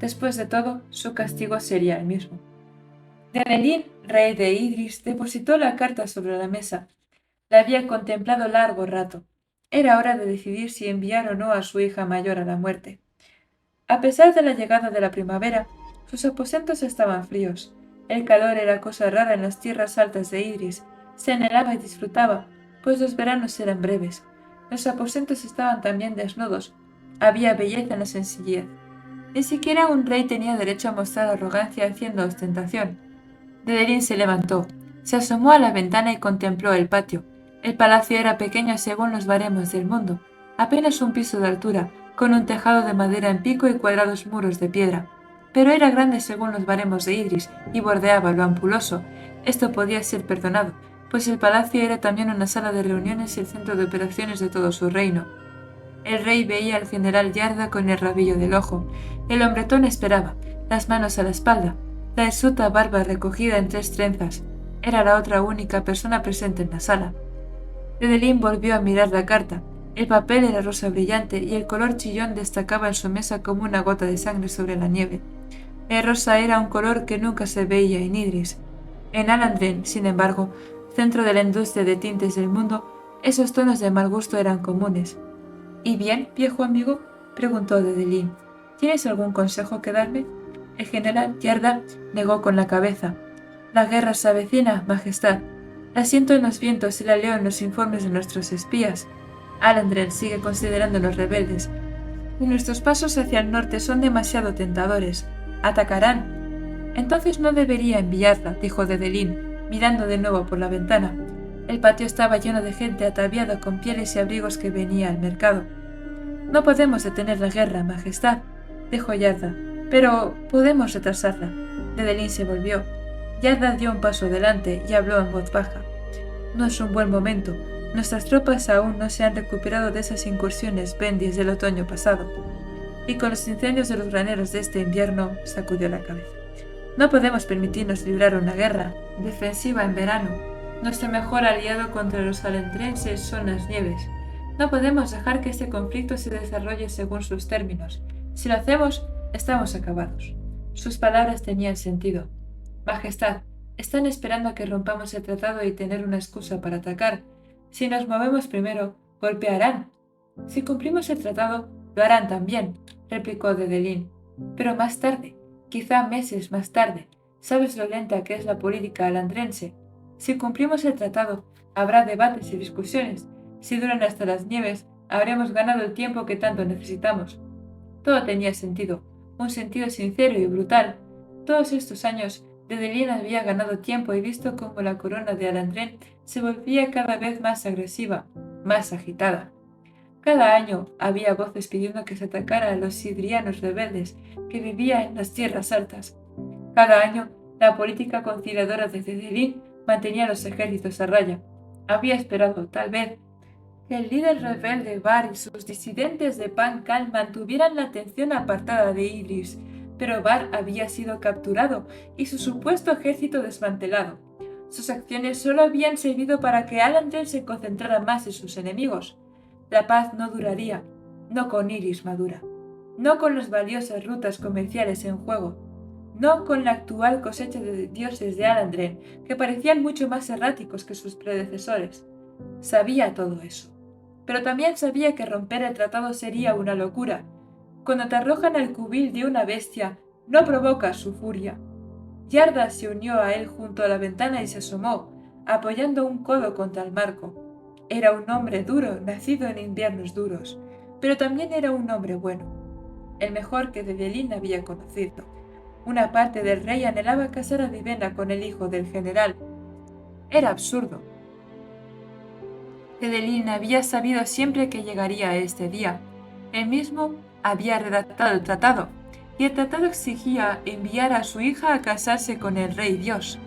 Speaker 1: Después de todo, su castigo sería el mismo. Dedelín, rey de Idris, depositó la carta sobre la mesa. La había contemplado largo rato. Era hora de decidir si enviar o no a su hija mayor a la muerte. A pesar de la llegada de la primavera, sus aposentos estaban fríos. El calor era cosa rara en las tierras altas de Idris. Se anhelaba y disfrutaba, pues los veranos eran breves. Los aposentos estaban también desnudos. Había belleza en la sencillez. Ni siquiera un rey tenía derecho a mostrar arrogancia haciendo ostentación. Dedelín se levantó, se asomó a la ventana y contempló el patio. El palacio era pequeño según los baremos del mundo, apenas un piso de altura, con un tejado de madera en pico y cuadrados muros de piedra. Pero era grande según los baremos de Idris y bordeaba lo ampuloso. Esto podía ser perdonado, pues el palacio era también una sala de reuniones y el centro de operaciones de todo su reino. El rey veía al general Yarda con el rabillo del ojo. El hombretón esperaba, las manos a la espalda, la hirsuta barba recogida en 3 trenzas. Era la otra única persona presente en la sala. Dedelín volvió a mirar la carta. El papel era rosa brillante y el color chillón destacaba en su mesa como una gota de sangre sobre la nieve. El rosa era un color que nunca se veía en Idris. En Alandren, sin embargo, centro de la industria de tintes del mundo, esos tonos de mal gusto eran comunes. —¿Y bien, viejo amigo? —preguntó Dedelín. —¿Tienes algún consejo que darme? El general Yarda negó con la cabeza. —La guerra se avecina, Majestad. La siento en los vientos y la leo en los informes de nuestros espías. Alandren sigue considerándonos rebeldes, y nuestros pasos hacia el norte son demasiado tentadores. Atacarán. Entonces no debería enviarla, dijo Dedelín, mirando de nuevo por la ventana. El patio estaba lleno de gente ataviada con pieles y abrigos que venía al mercado. No podemos detener la guerra, Majestad, dijo Yarda, pero podemos retrasarla. Dedelín se volvió. Yarda dio un paso adelante y habló en voz baja. No es un buen momento. Nuestras tropas aún no se han recuperado de esas incursiones bendis del otoño pasado. Y con los incendios de los graneros de este invierno, sacudió la cabeza. No podemos permitirnos librar una guerra defensiva en verano. Nuestro mejor aliado contra los alendrenses son las nieves. No podemos dejar que este conflicto se desarrolle según sus términos. Si lo hacemos, estamos acabados. Sus palabras tenían sentido. Majestad, están esperando a que rompamos el tratado y tener una excusa para atacar. Si nos movemos primero, golpearán. Si cumplimos el tratado, lo harán también, replicó Dedelín. Pero más tarde, quizá meses más tarde. Sabes lo lenta que es la política alandrense. Si cumplimos el tratado, habrá debates y discusiones. Si duran hasta las nieves, habremos ganado el tiempo que tanto necesitamos. Todo tenía sentido, un sentido sincero y brutal. Todos estos años, Dedelín había ganado tiempo y visto cómo la corona de Alandren se volvía cada vez más agresiva, más agitada. Cada año había voces pidiendo que se atacara a los sidrianos rebeldes que vivían en las tierras altas. Cada año, la política conciliadora de Dedelín mantenía los ejércitos a raya. Había esperado, tal vez, que el líder rebelde Bar y sus disidentes de Pankal mantuvieran la atención apartada de Idris, pero Bar había sido capturado y su supuesto ejército desmantelado. Sus acciones solo habían servido para que Alandren se concentrara más en sus enemigos. La paz no duraría, no con Idris madura, no con las valiosas rutas comerciales en juego, no con la actual cosecha de dioses de Alandren, que parecían mucho más erráticos que sus predecesores. Sabía todo eso, pero también sabía que romper el tratado sería una locura. Cuando te arrojan al cubil de una bestia, no provocas su furia. Yarda se unió a él junto a la ventana y se asomó, apoyando un codo contra el marco. Era un hombre duro, nacido en inviernos duros, pero también era un hombre bueno, el mejor que Dedelín había conocido. Una parte del rey anhelaba casar a Vivena con el hijo del general. Era absurdo. Dedelín había sabido siempre que llegaría a este día. Él mismo había redactado el tratado, y el tratado exigía enviar a su hija a casarse con el rey Dios.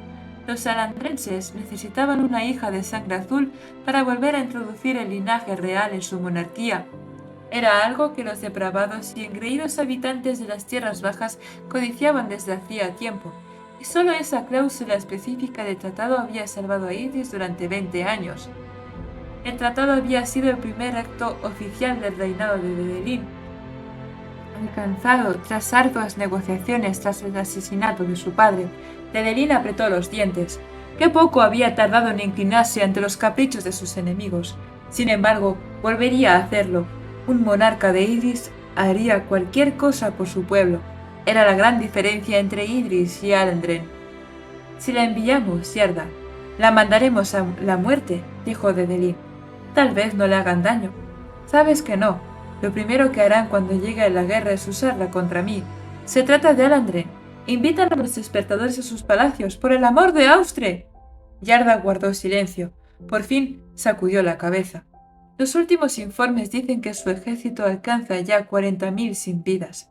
Speaker 1: Los alandrenses necesitaban una hija de sangre azul para volver a introducir el linaje real en su monarquía. Era algo que los depravados y engreídos habitantes de las tierras bajas codiciaban desde hacía tiempo, y solo esa cláusula específica del tratado había salvado a Idris durante 20 años. El tratado había sido el primer acto oficial del reinado de Dedelín, alcanzado tras arduas negociaciones tras el asesinato de su padre. Dedelín apretó los dientes. Qué poco había tardado en inclinarse ante los caprichos de sus enemigos. Sin embargo, volvería a hacerlo. Un monarca de Idris haría cualquier cosa por su pueblo. Era la gran diferencia entre Idris y Alandren. Si la enviamos, Yarda, la mandaremos a la muerte, dijo Dedelín. Tal vez no le hagan daño. Sabes que no. Lo primero que harán cuando llegue la guerra es usarla contra mí. Se trata de Alandren. Invitan a los despertadores a sus palacios, por el amor de Austre. Yarda guardó silencio. Por fin sacudió la cabeza. Los últimos informes dicen que su ejército alcanza ya 40.000 sin vidas.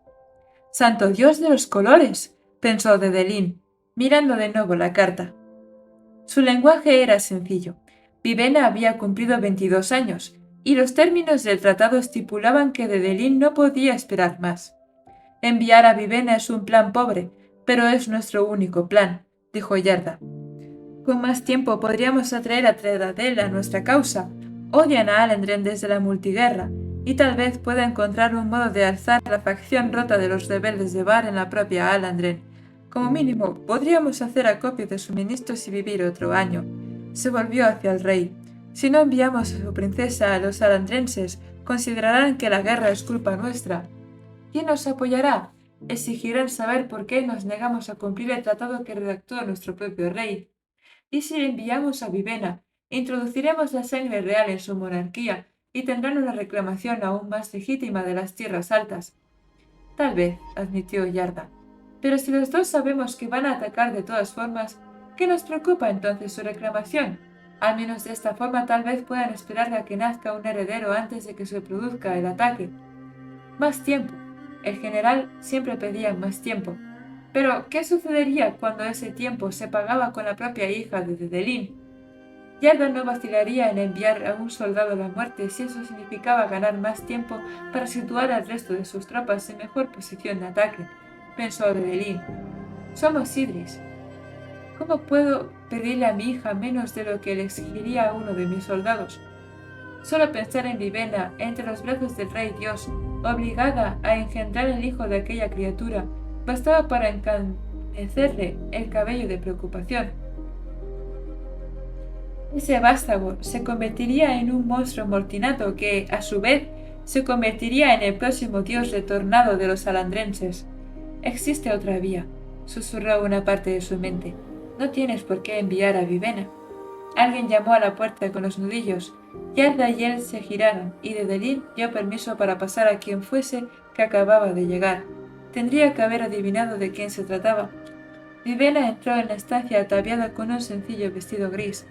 Speaker 1: ¡Santo Dios de los colores!, pensó Dedelín, mirando de nuevo la carta. Su lenguaje era sencillo. Vivena había cumplido 22 años, y los términos del tratado estipulaban que Dedelín no podía esperar más. Enviar a Vivena es un plan pobre, pero es nuestro único plan, dijo Yarda. Con más tiempo podríamos atraer a Tredadel a nuestra causa. Odian a Alandren desde la multiguerra, y tal vez pueda encontrar un modo de alzar la facción rota de los rebeldes de Bar en la propia Alandren. Como mínimo, podríamos hacer acopio de suministros y vivir otro año. Se volvió hacia el rey. Si no enviamos a su princesa a los salandrenses, considerarán que la guerra es culpa nuestra. ¿Quién nos apoyará? Exigirán saber por qué nos negamos a cumplir el tratado que redactó nuestro propio rey. ¿Y si le enviamos a Vivena, introduciremos la sangre real en su monarquía y tendrán una reclamación aún más legítima de las tierras altas? Tal vez, admitió Yarda. Pero si los dos sabemos que van a atacar de todas formas, ¿qué nos preocupa entonces su reclamación? Al menos de esta forma tal vez puedan esperar a que nazca un heredero antes de que se produzca el ataque. Más tiempo. El general siempre pedía más tiempo. Pero, ¿qué sucedería cuando ese tiempo se pagaba con la propia hija de Dedelín? Yarda no vacilaría en enviar a un soldado a la muerte si eso significaba ganar más tiempo para situar al resto de sus tropas en mejor posición de ataque, pensó Dedelín. Somos Idris. ¿Cómo puedo pedirle a mi hija menos de lo que le exigiría a uno de mis soldados? Solo pensar en Vivena entre los brazos del rey Dios, obligada a engendrar el hijo de aquella criatura, bastaba para encanecerle el cabello de preocupación. Ese vástago se convertiría en un monstruo mortinato que, a su vez, se convertiría en el próximo dios retornado de los salandrenses. Existe otra vía, susurró una parte de su mente. No tienes por qué enviar a Vivena. Alguien llamó a la puerta con los nudillos. Yarda y él se giraron, y Dedelín dio permiso para pasar a quien fuese que acababa de llegar. Tendría que haber adivinado de quién se trataba. Vivena entró en la estancia ataviada con un sencillo vestido gris.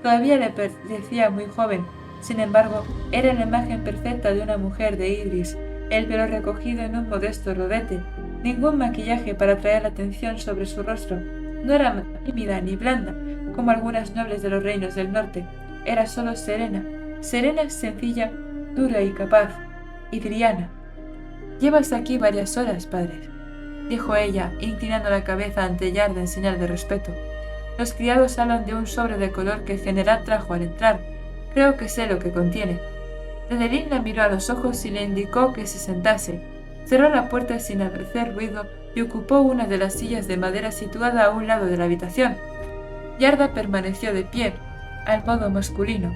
Speaker 1: Todavía le parecía muy joven, sin embargo, era la imagen perfecta de una mujer de Idris, el pelo recogido en un modesto rodete, ningún maquillaje para atraer la atención sobre su rostro. No era tímida ni blanda, como algunas nobles de los reinos del norte, era solo serena, sencilla, dura y capaz, idriana. Llevas aquí varias horas, padre, dijo ella, inclinando la cabeza ante Yarda en señal de respeto. Los criados hablan de un sobre de color que el general trajo al entrar. Creo que sé lo que contiene. Dedelín la miró a los ojos y le indicó que se sentase. Cerró la puerta sin hacer ruido y ocupó una de las sillas de madera situada a un lado de la habitación. Yarda permaneció de pie, al modo masculino.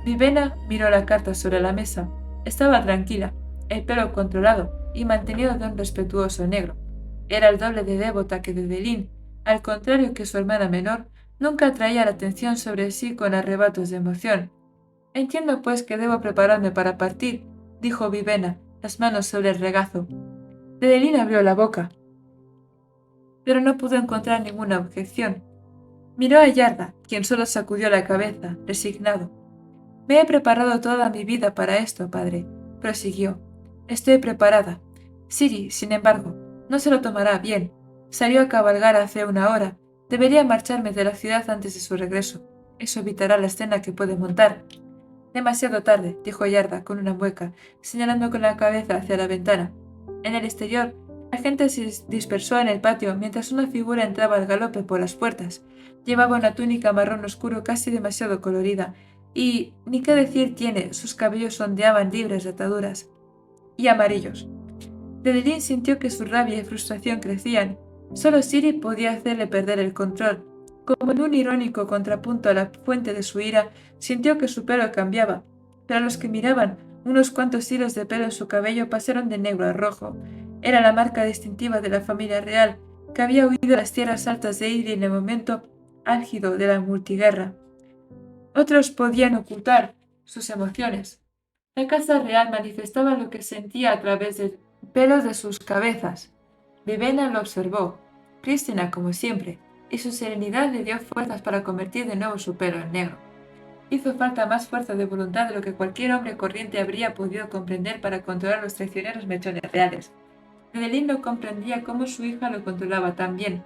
Speaker 1: Vivena miró la carta sobre la mesa. Estaba tranquila, el pelo controlado y mantenido de un respetuoso negro. Era el doble de devota que Dedelín. Al contrario que su hermana menor, nunca atraía la atención sobre sí con arrebatos de emoción. Entiendo pues que debo prepararme para partir, dijo Vivena, las manos sobre el regazo. Dedelín abrió la boca, pero no pudo encontrar ninguna objeción. Miró a Yarda, quien solo sacudió la cabeza, resignado. Me he preparado toda mi vida para esto, padre, prosiguió. Estoy preparada. Siri, sin embargo, no se lo tomará bien. Salió a cabalgar hace una hora. Debería marcharme de la ciudad antes de su regreso. Eso evitará la escena que puede montar. Demasiado tarde, dijo Yarda con una mueca, señalando con la cabeza hacia la ventana. En el exterior, la gente se dispersó en el patio mientras una figura entraba al galope por las puertas. Llevaba una túnica marrón oscuro casi demasiado colorida, y, ni qué decir tiene, sus cabellos ondeaban libres de ataduras. Y amarillos. Dedelín sintió que su rabia y frustración crecían. Solo Siri podía hacerle perder el control. Como en un irónico contrapunto a la fuente de su ira, sintió que su pelo cambiaba. Para los que miraban, unos cuantos hilos de pelo en su cabello pasaron de negro a rojo. Era la marca distintiva de la familia real, que había huido a las tierras altas de Idri en el momento álgido de la multiguerra. Otros podían ocultar sus emociones. La casa real manifestaba lo que sentía a través del pelo de sus cabezas. Vivena lo observó, prístina como siempre, y su serenidad le dio fuerzas para convertir de nuevo su pelo en negro. Hizo falta más fuerza de voluntad de lo que cualquier hombre corriente habría podido comprender para controlar los traicioneros mechones reales. Dedelín no comprendía cómo su hija lo controlaba tan bien.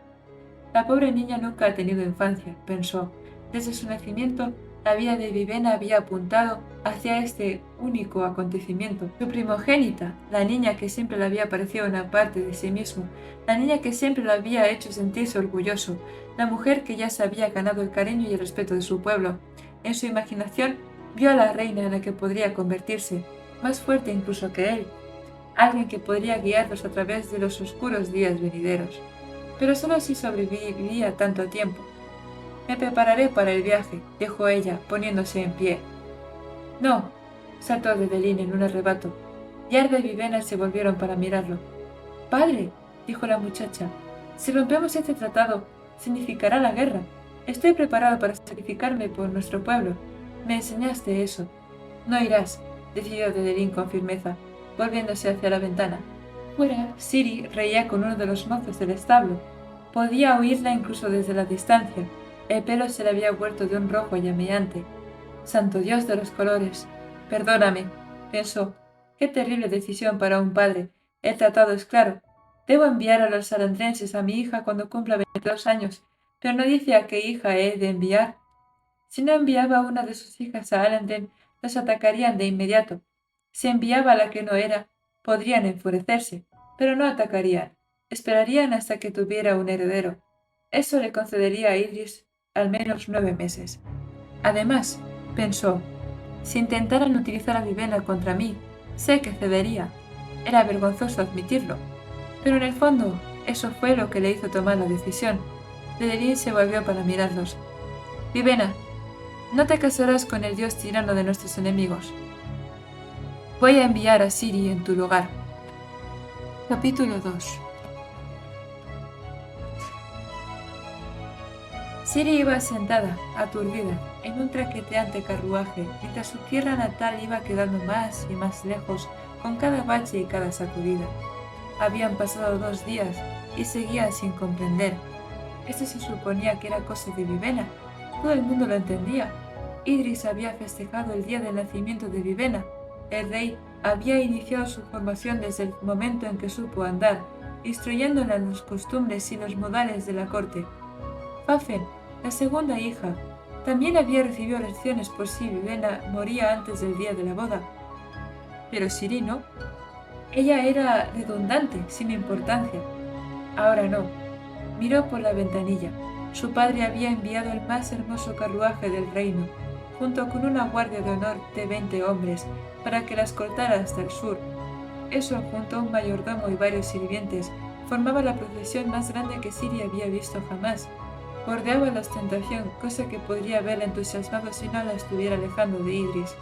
Speaker 1: La pobre niña nunca ha tenido infancia, pensó. Desde su nacimiento, la vida de Vivena había apuntado hacia este único acontecimiento. Su primogénita, la niña que siempre le había parecido una parte de sí mismo, la niña que siempre lo había hecho sentirse orgulloso, la mujer que ya se había ganado el cariño y el respeto de su pueblo. En su imaginación vio a la reina en la que podría convertirse, más fuerte incluso que él, alguien que podría guiarlos a través de los oscuros días venideros. pero solo si sobreviviría tanto tiempo. Me prepararé para el viaje, dijo ella, poniéndose en pie. No, saltó Dedelín en un arrebato. Yarda y Vivena se volvieron para mirarlo. Padre, dijo la muchacha, si rompemos este tratado, significará la guerra. Estoy preparado para sacrificarme por nuestro pueblo. Me enseñaste eso. No irás, decidió Dedelín con firmeza, volviéndose hacia la ventana. Fuera, Siri reía con uno de los mozos del establo. Podía oírla incluso desde la distancia. El pelo se le había vuelto de un rojo llameante. Santo Dios de los colores. Perdóname, pensó. Qué terrible decisión para un padre. El tratado es claro. Debo enviar a los salandrenses a mi hija cuando cumpla 22 años, pero no dice a qué hija he de enviar. Si no enviaba a una de sus hijas a Alandren, los atacarían de inmediato. Si enviaba a la que no era, podrían enfurecerse, pero no atacarían. Esperarían hasta que tuviera un heredero. Eso le concedería a Idris al menos 9 meses. Además, pensó, si intentaran utilizar a Vivena contra mí, sé que cedería. Era vergonzoso admitirlo, pero en el fondo eso fue lo que le hizo tomar la decisión. Dedelín se volvió para mirarlos. Vivena, no te casarás con el dios tirano de nuestros enemigos. Voy a enviar a Siri en tu lugar. Capítulo 2. Siri iba sentada, aturdida, en un traqueteante carruaje, mientras su tierra natal iba quedando más y más lejos con cada bache y cada sacudida. Habían pasado 2 días y seguía sin comprender. Esto se suponía que era cosa de Vivena. Todo el mundo lo entendía. Idris había festejado el día del nacimiento de Vivena. El rey había iniciado su formación desde el momento en que supo andar, instruyéndola en las costumbres y los modales de la corte. Fafen, la segunda hija, también había recibido lecciones por si Vivena moría antes del día de la boda. Pero Siri no. Ella era redundante, sin importancia. Ahora no. Miró por la ventanilla. Su padre había enviado el más hermoso carruaje del reino, junto con una guardia de honor de 20 hombres, para que la escoltara hasta el sur. Eso, junto a un mayordomo y varios sirvientes, formaba la procesión más grande que Siri había visto jamás. Bordeaba la ostentación, cosa que podría haberla entusiasmado si no la estuviera alejando de Idris.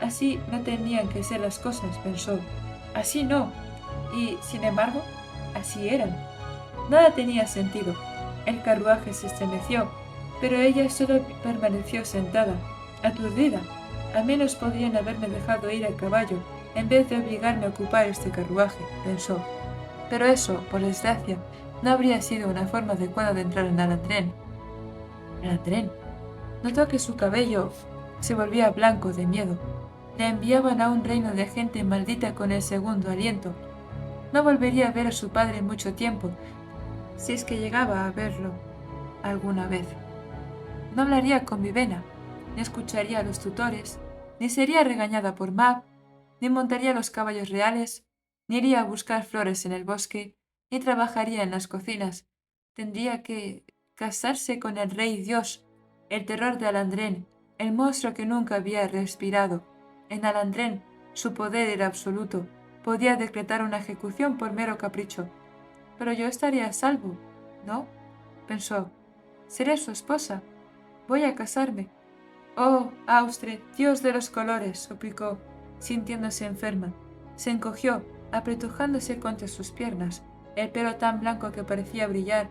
Speaker 1: Así no tenían que ser las cosas, pensó. Así no. Y, sin embargo, así eran. Nada tenía sentido. El carruaje se estremeció, pero ella solo permaneció sentada, aturdida. Al menos podrían haberme dejado ir a caballo, en vez de obligarme a ocupar este carruaje, pensó. Pero eso, por desgracia, no habría sido una forma adecuada de entrar en Alandren. Alandren. Notó que su cabello se volvía blanco de miedo. Le enviaban a un reino de gente maldita con el segundo aliento. No volvería a ver a su padre en mucho tiempo, si es que llegaba a verlo alguna vez. No hablaría con Vivena, ni escucharía a los tutores, ni sería regañada por Mab, ni montaría los caballos reales, ni iría a buscar flores en el bosque, ni trabajaría en las cocinas. Tendría que casarse con el rey Dios, el terror de Alandren, el monstruo que nunca había respirado. En Alandren su poder era absoluto, podía decretar una ejecución por mero capricho. Pero yo estaría a salvo, ¿no? Pensó. Seré su esposa. Voy a casarme. Oh, Austre, Dios de los colores, suplicó, sintiéndose enferma. Se encogió, apretujándose contra sus piernas, el pelo tan blanco que parecía brillar,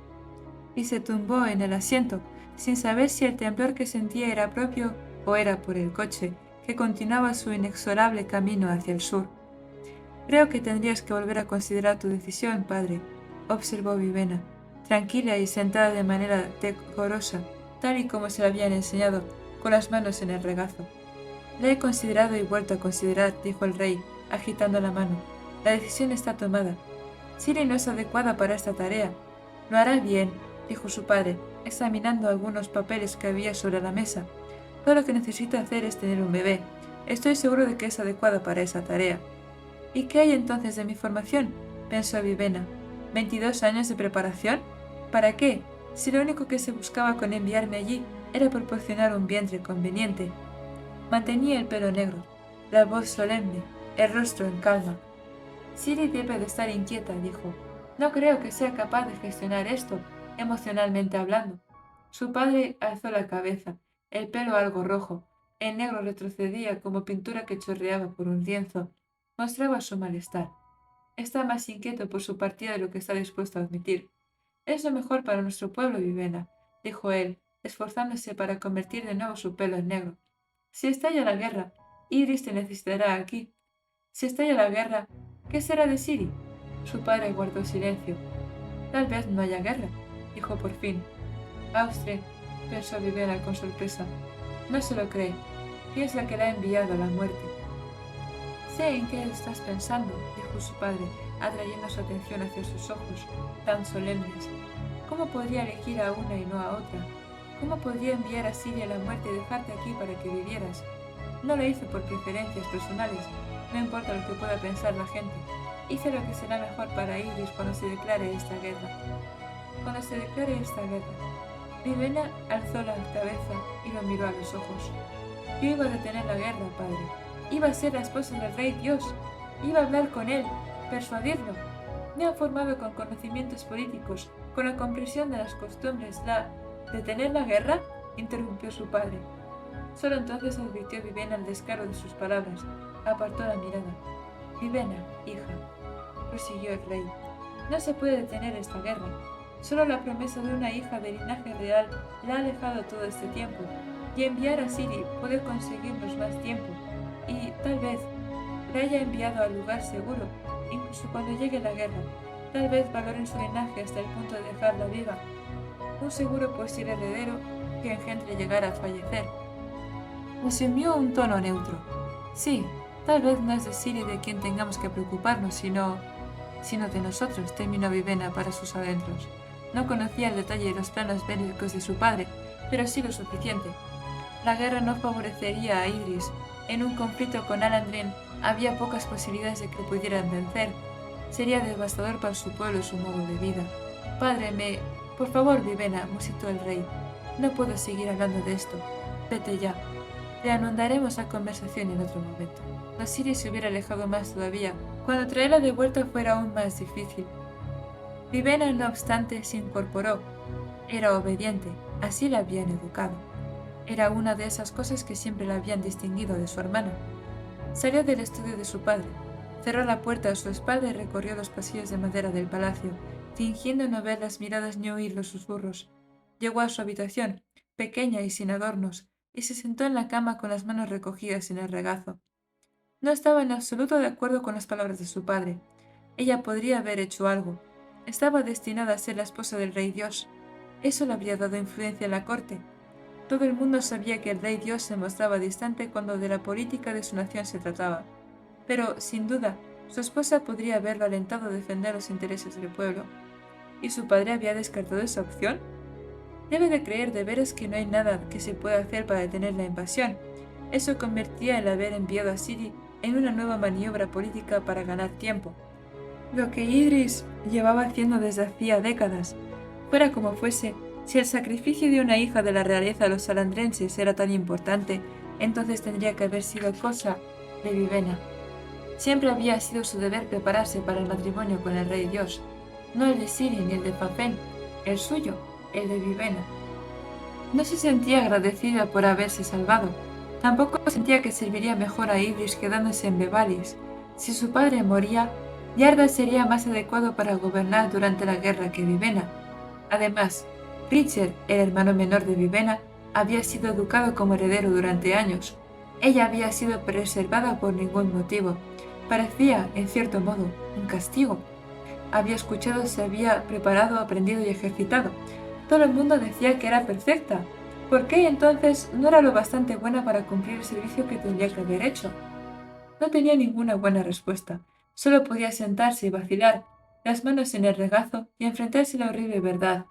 Speaker 1: y se tumbó en el asiento, sin saber si el temblor que sentía era propio o era por el coche, que continuaba su inexorable camino hacia el sur. Creo que tendrías que volver a considerar tu decisión, padre, observó Vivena, tranquila y sentada de manera decorosa, tal y como se la habían enseñado, con las manos en el regazo. La he considerado y vuelto a considerar, dijo el rey, agitando la mano. La decisión está tomada. Siri no es adecuada para esta tarea. Lo hará bien, dijo su padre, examinando algunos papeles que había sobre la mesa. Todo lo que necesita hacer es tener un bebé. Estoy seguro de que es adecuada para esa tarea. ¿Y qué hay entonces de mi formación?, pensó Vivena. ¿22 años de preparación? ¿Para qué? Si lo único que se buscaba con enviarme allí era proporcionar un vientre conveniente. Mantenía el pelo negro, la voz solemne, el rostro en calma. Siri debe de estar inquieta, dijo. No creo que sea capaz de gestionar esto, emocionalmente hablando. Su padre alzó la cabeza, el pelo algo rojo, el negro retrocedía como pintura que chorreaba por un lienzo. Mostraba su malestar. Está más inquieto por su partida de lo que está dispuesto a admitir. Es lo mejor para nuestro pueblo, Vivena, dijo él, esforzándose para convertir de nuevo su pelo en negro. Si estalla la guerra, Idris te necesitará aquí. Si estalla la guerra, ¿qué será de Siri? Su padre guardó silencio. Tal vez no haya guerra, dijo por fin. Austre, pensó Vivena con sorpresa. No se lo cree. Piensa que la ha enviado a la muerte. Sé en qué estás pensando, dijo su padre, atrayendo su atención hacia sus ojos, tan solemnes. ¿Cómo podría elegir a una y no a otra? ¿Cómo podría enviar a Siria a la muerte y dejarte aquí para que vivieras? No lo hice por preferencias personales, no importa lo que pueda pensar la gente. Hice lo que será mejor para Iris cuando se declare esta guerra. Cuando se declare esta guerra. Vivena alzó la cabeza y lo miró a los ojos. Yo iba a detener la guerra, padre. Iba a ser la esposa del rey Dios. Iba a hablar con él, persuadirlo. Me han formado con conocimientos políticos, con la comprensión de las costumbres. ¿Detener la guerra? Interrumpió su padre. Solo entonces advirtió Vivena el descaro de sus palabras. Apartó la mirada. Vivena, hija, prosiguió el rey, no se puede detener esta guerra. Solo la promesa de una hija de linaje real la ha alejado todo este tiempo, y enviar a Siri puede conseguirnos más tiempo, y tal vez la haya enviado al lugar seguro, incluso cuando llegue la guerra. Tal vez valoren su linaje hasta el punto de dejarla viva, un seguro posible heredero que engendre llegara a fallecer. Asumió un tono neutro. Sí, tal vez no es de Siri de quien tengamos que preocuparnos, sino de nosotros, terminó Vivena para sus adentros. No conocía el detalle de los planos bélicos de su padre, pero sí lo suficiente. La guerra no favorecería a Idris. En un conflicto con Alandren había pocas posibilidades de que pudieran vencer. Sería devastador para su pueblo y su modo de vida. Padre, Por favor, Vivena, musitó el rey. No puedo seguir hablando de esto. Vete ya. Reanudaremos la conversación en otro momento. La Siri se hubiera alejado más todavía, cuando traerla de vuelta fuera aún más difícil. Vivena, no obstante, se incorporó. Era obediente, así la habían educado. Era una de esas cosas que siempre la habían distinguido de su hermana. Salió del estudio de su padre, cerró la puerta a su espalda y recorrió los pasillos de madera del palacio, fingiendo no ver las miradas ni oír los susurros. Llegó a su habitación, pequeña y sin adornos, y se sentó en la cama con las manos recogidas en el regazo. No estaba en absoluto de acuerdo con las palabras de su padre. Ella podría haber hecho algo. Estaba destinada a ser la esposa del rey Dios. Eso le habría dado influencia en la corte. Todo el mundo sabía que el rey Dios se mostraba distante cuando de la política de su nación se trataba. Pero, sin duda, su esposa podría haberlo alentado a defender los intereses del pueblo. ¿Y su padre había descartado esa opción? Debe de creer de veras que no hay nada que se pueda hacer para detener la invasión. Eso convertía el haber enviado a Siri en una nueva maniobra política para ganar tiempo. Lo que Idris llevaba haciendo desde hacía décadas. Fuera como fuese, si el sacrificio de una hija de la realeza a los salandrenses era tan importante, entonces tendría que haber sido cosa de Vivena. Siempre había sido su deber prepararse para el matrimonio con el rey Dios, no el de Siri ni el de Fafen, el suyo, el de Vivena. No se sentía agradecida por haberse salvado. Tampoco sentía que serviría mejor a Idris quedándose en Bevalis. Si su padre moría, Yarda sería más adecuado para gobernar durante la guerra que Vivena. Además, Richard, el hermano menor de Vivena, había sido educado como heredero durante años. Ella había sido preservada por ningún motivo. Parecía, en cierto modo, un castigo. Había escuchado, se había preparado, aprendido y ejercitado. Todo el mundo decía que era perfecta. ¿Por qué entonces no era lo bastante buena para cumplir el servicio que tendría que haber hecho? No tenía ninguna buena respuesta. Solo podía sentarse y vacilar, las manos en el regazo y enfrentarse a la horrible verdad.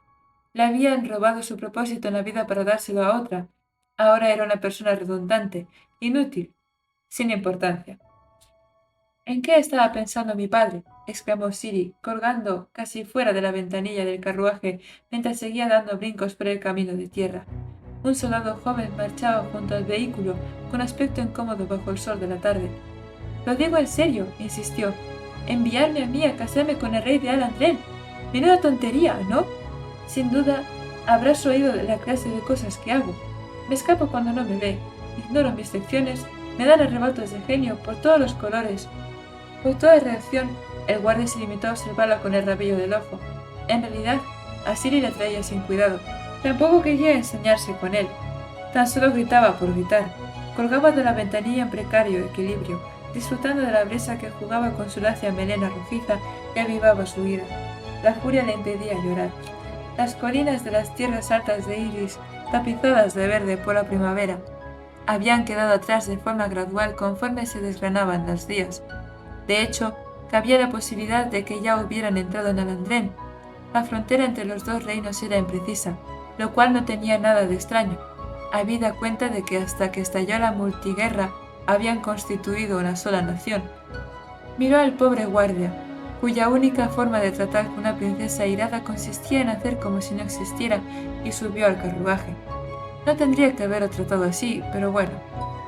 Speaker 1: Le habían robado su propósito en la vida para dárselo a otra. Ahora era una persona redundante, inútil, sin importancia. ¿En qué estaba pensando mi padre?, exclamó Siri, colgando casi fuera de la ventanilla del carruaje mientras seguía dando brincos por el camino de tierra. Un soldado joven marchaba junto al vehículo con aspecto incómodo bajo el sol de la tarde. «Lo digo en serio», insistió. «Enviarme a mí a casarme con el rey de Alandren. Menuda tontería, ¿no? Sin duda, habrás oído de la clase de cosas que hago. Me escapo cuando no me ve, ignoro mis lecciones, me dan arrebatos de genio por todos los colores. Por toda reacción, el guardia se limitó a observarla con el rabillo del ojo. En realidad, a Siri le traía sin cuidado. Tampoco quería enseñarse con él. Tan solo gritaba por gritar. Colgaba de la ventanilla en precario equilibrio, disfrutando de la brisa que jugaba con su lacia melena rojiza y avivaba su ira. La furia le impedía llorar. Las colinas de las tierras altas de Iris, tapizadas de verde por la primavera, habían quedado atrás de forma gradual conforme se desgranaban los días. De hecho, cabía la posibilidad de que ya hubieran entrado en Alandren. La frontera entre los dos reinos era imprecisa, lo cual no tenía nada de extraño, habida cuenta de que hasta que estalló la multiguerra habían constituido una sola nación. Miró al pobre guardia, cuya única forma de tratar con una princesa airada consistía en hacer como si no existiera, y subió al carruaje. No tendría que haberlo tratado así, pero bueno,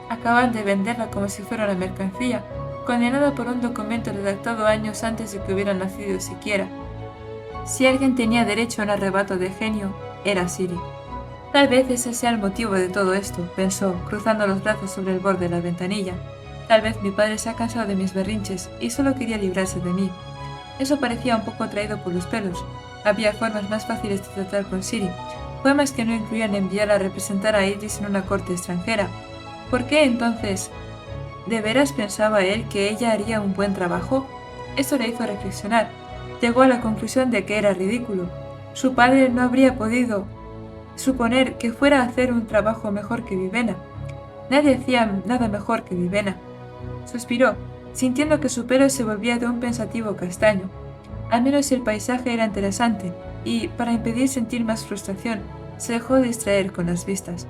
Speaker 1: acaban de venderla como si fuera una mercancía, condenada por un documento redactado años antes de que hubiera nacido siquiera. Si alguien tenía derecho a un arrebato de genio, era Siri. Tal vez ese sea el motivo de todo esto, pensó, cruzando los brazos sobre el borde de la ventanilla. Tal vez mi padre se ha cansado de mis berrinches y solo quería librarse de mí. Eso parecía un poco traído por los pelos. Había formas más fáciles de tratar con Siri, formas que no incluían enviarla a representar a Iris en una corte extranjera. ¿Por qué entonces? ¿De veras pensaba él que ella haría un buen trabajo? Eso le hizo reflexionar. Llegó a la conclusión de que era ridículo. Su padre no habría podido suponer que fuera a hacer un trabajo mejor que Vivena. Nadie hacía nada mejor que Vivena. Suspiró, sintiendo que su pelo se volvía de un pensativo castaño. Al menos el paisaje era interesante, y, para impedir sentir más frustración, se dejó distraer con las vistas.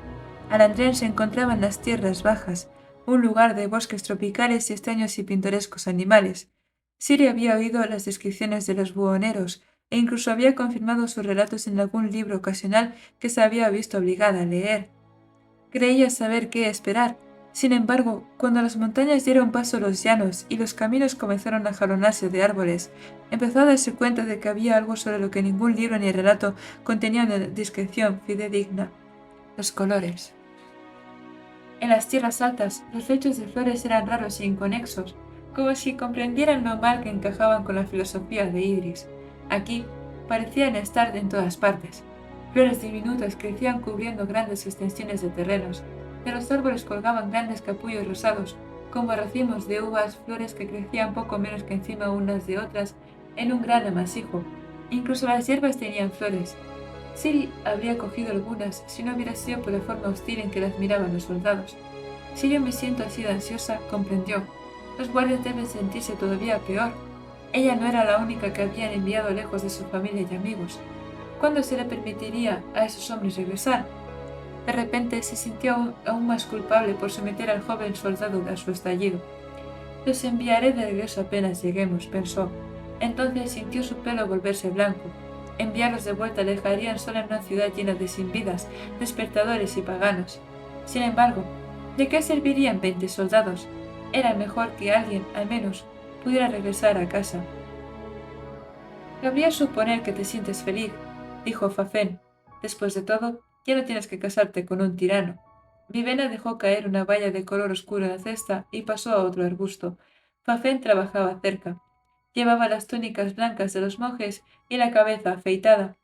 Speaker 1: Alandren se encontraba en las tierras bajas, un lugar de bosques tropicales y extraños y pintorescos animales. Siri había oído las descripciones de los buhoneros e incluso había confirmado sus relatos en algún libro ocasional que se había visto obligada a leer. Creía saber qué esperar. Sin embargo, cuando las montañas dieron paso a los llanos y los caminos comenzaron a jalonarse de árboles, empezó a darse cuenta de que había algo sobre lo que ningún libro ni relato contenía una descripción fidedigna: los colores. En las tierras altas, los lechos de flores eran raros e inconexos, como si comprendieran lo mal que encajaban con la filosofía de Idris. Aquí parecían estar en todas partes. Flores diminutas crecían cubriendo grandes extensiones de terrenos. De los árboles colgaban grandes capullos rosados, como racimos de uvas, flores que crecían poco menos que encima unas de otras en un gran amasijo. Incluso las hierbas tenían flores. Siri habría cogido algunas si no hubiera sido por la forma hostil en que las miraban los soldados. Si yo me siento así de ansiosa, comprendió. Los guardias deben sentirse todavía peor. Ella no era la única que habían enviado lejos de su familia y amigos. ¿Cuándo se le permitiría a esos hombres regresar? De repente se sintió aún más culpable por someter al joven soldado a su estallido. Los enviaré de regreso apenas lleguemos, pensó. Entonces sintió su pelo volverse blanco. Enviarlos de vuelta le dejarían sola en una ciudad llena de sin vidas, despertadores y paganos. Sin embargo, ¿de qué servirían 20 soldados? Era mejor que alguien, al menos, pudiera regresar a casa. Cabría suponer que te sientes feliz, dijo Fafen. Después de todo, ya no tienes que casarte con un tirano. Vivena dejó caer una valla de color oscuro en la cesta y pasó a otro arbusto. Fafen trabajaba cerca. Llevaba las túnicas blancas de los monjes y la cabeza afeitada.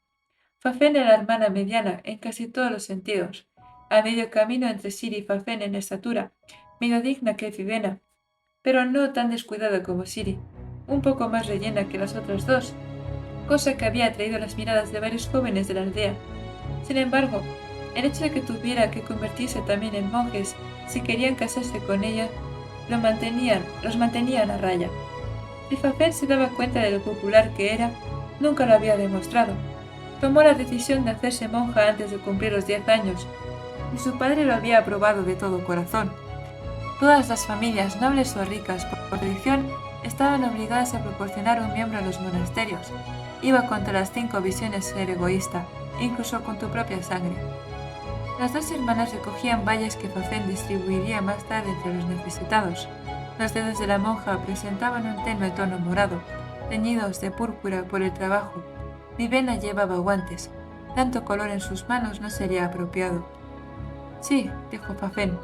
Speaker 1: Fafen era la hermana mediana en casi todos los sentidos, a medio camino entre Siri y Fafen en estatura, medio digna que Vivena, pero no tan descuidada como Siri, un poco más rellena que las otras dos, cosa que había atraído las miradas de varios jóvenes de la aldea. Sin embargo, el hecho de que tuviera que convertirse también en monjes si querían casarse con ella los mantenían a raya. Si Fafen se daba cuenta de lo popular que era, nunca lo había demostrado. Tomó la decisión de hacerse monja antes de cumplir los 10 años, y su padre lo había aprobado de todo corazón. Todas las familias, nobles o ricas, por tradición, estaban obligadas a proporcionar un miembro a los monasterios. Iba contra las 5 visiones ser egoísta, incluso con tu propia sangre. Las dos hermanas recogían vallas que Fafen distribuiría más tarde entre los necesitados. Los dedos de la monja presentaban un tenue tono morado, teñidos de púrpura por el trabajo. Vivena llevaba guantes. Tanto color en sus manos no sería apropiado. Sí, dijo Fafén.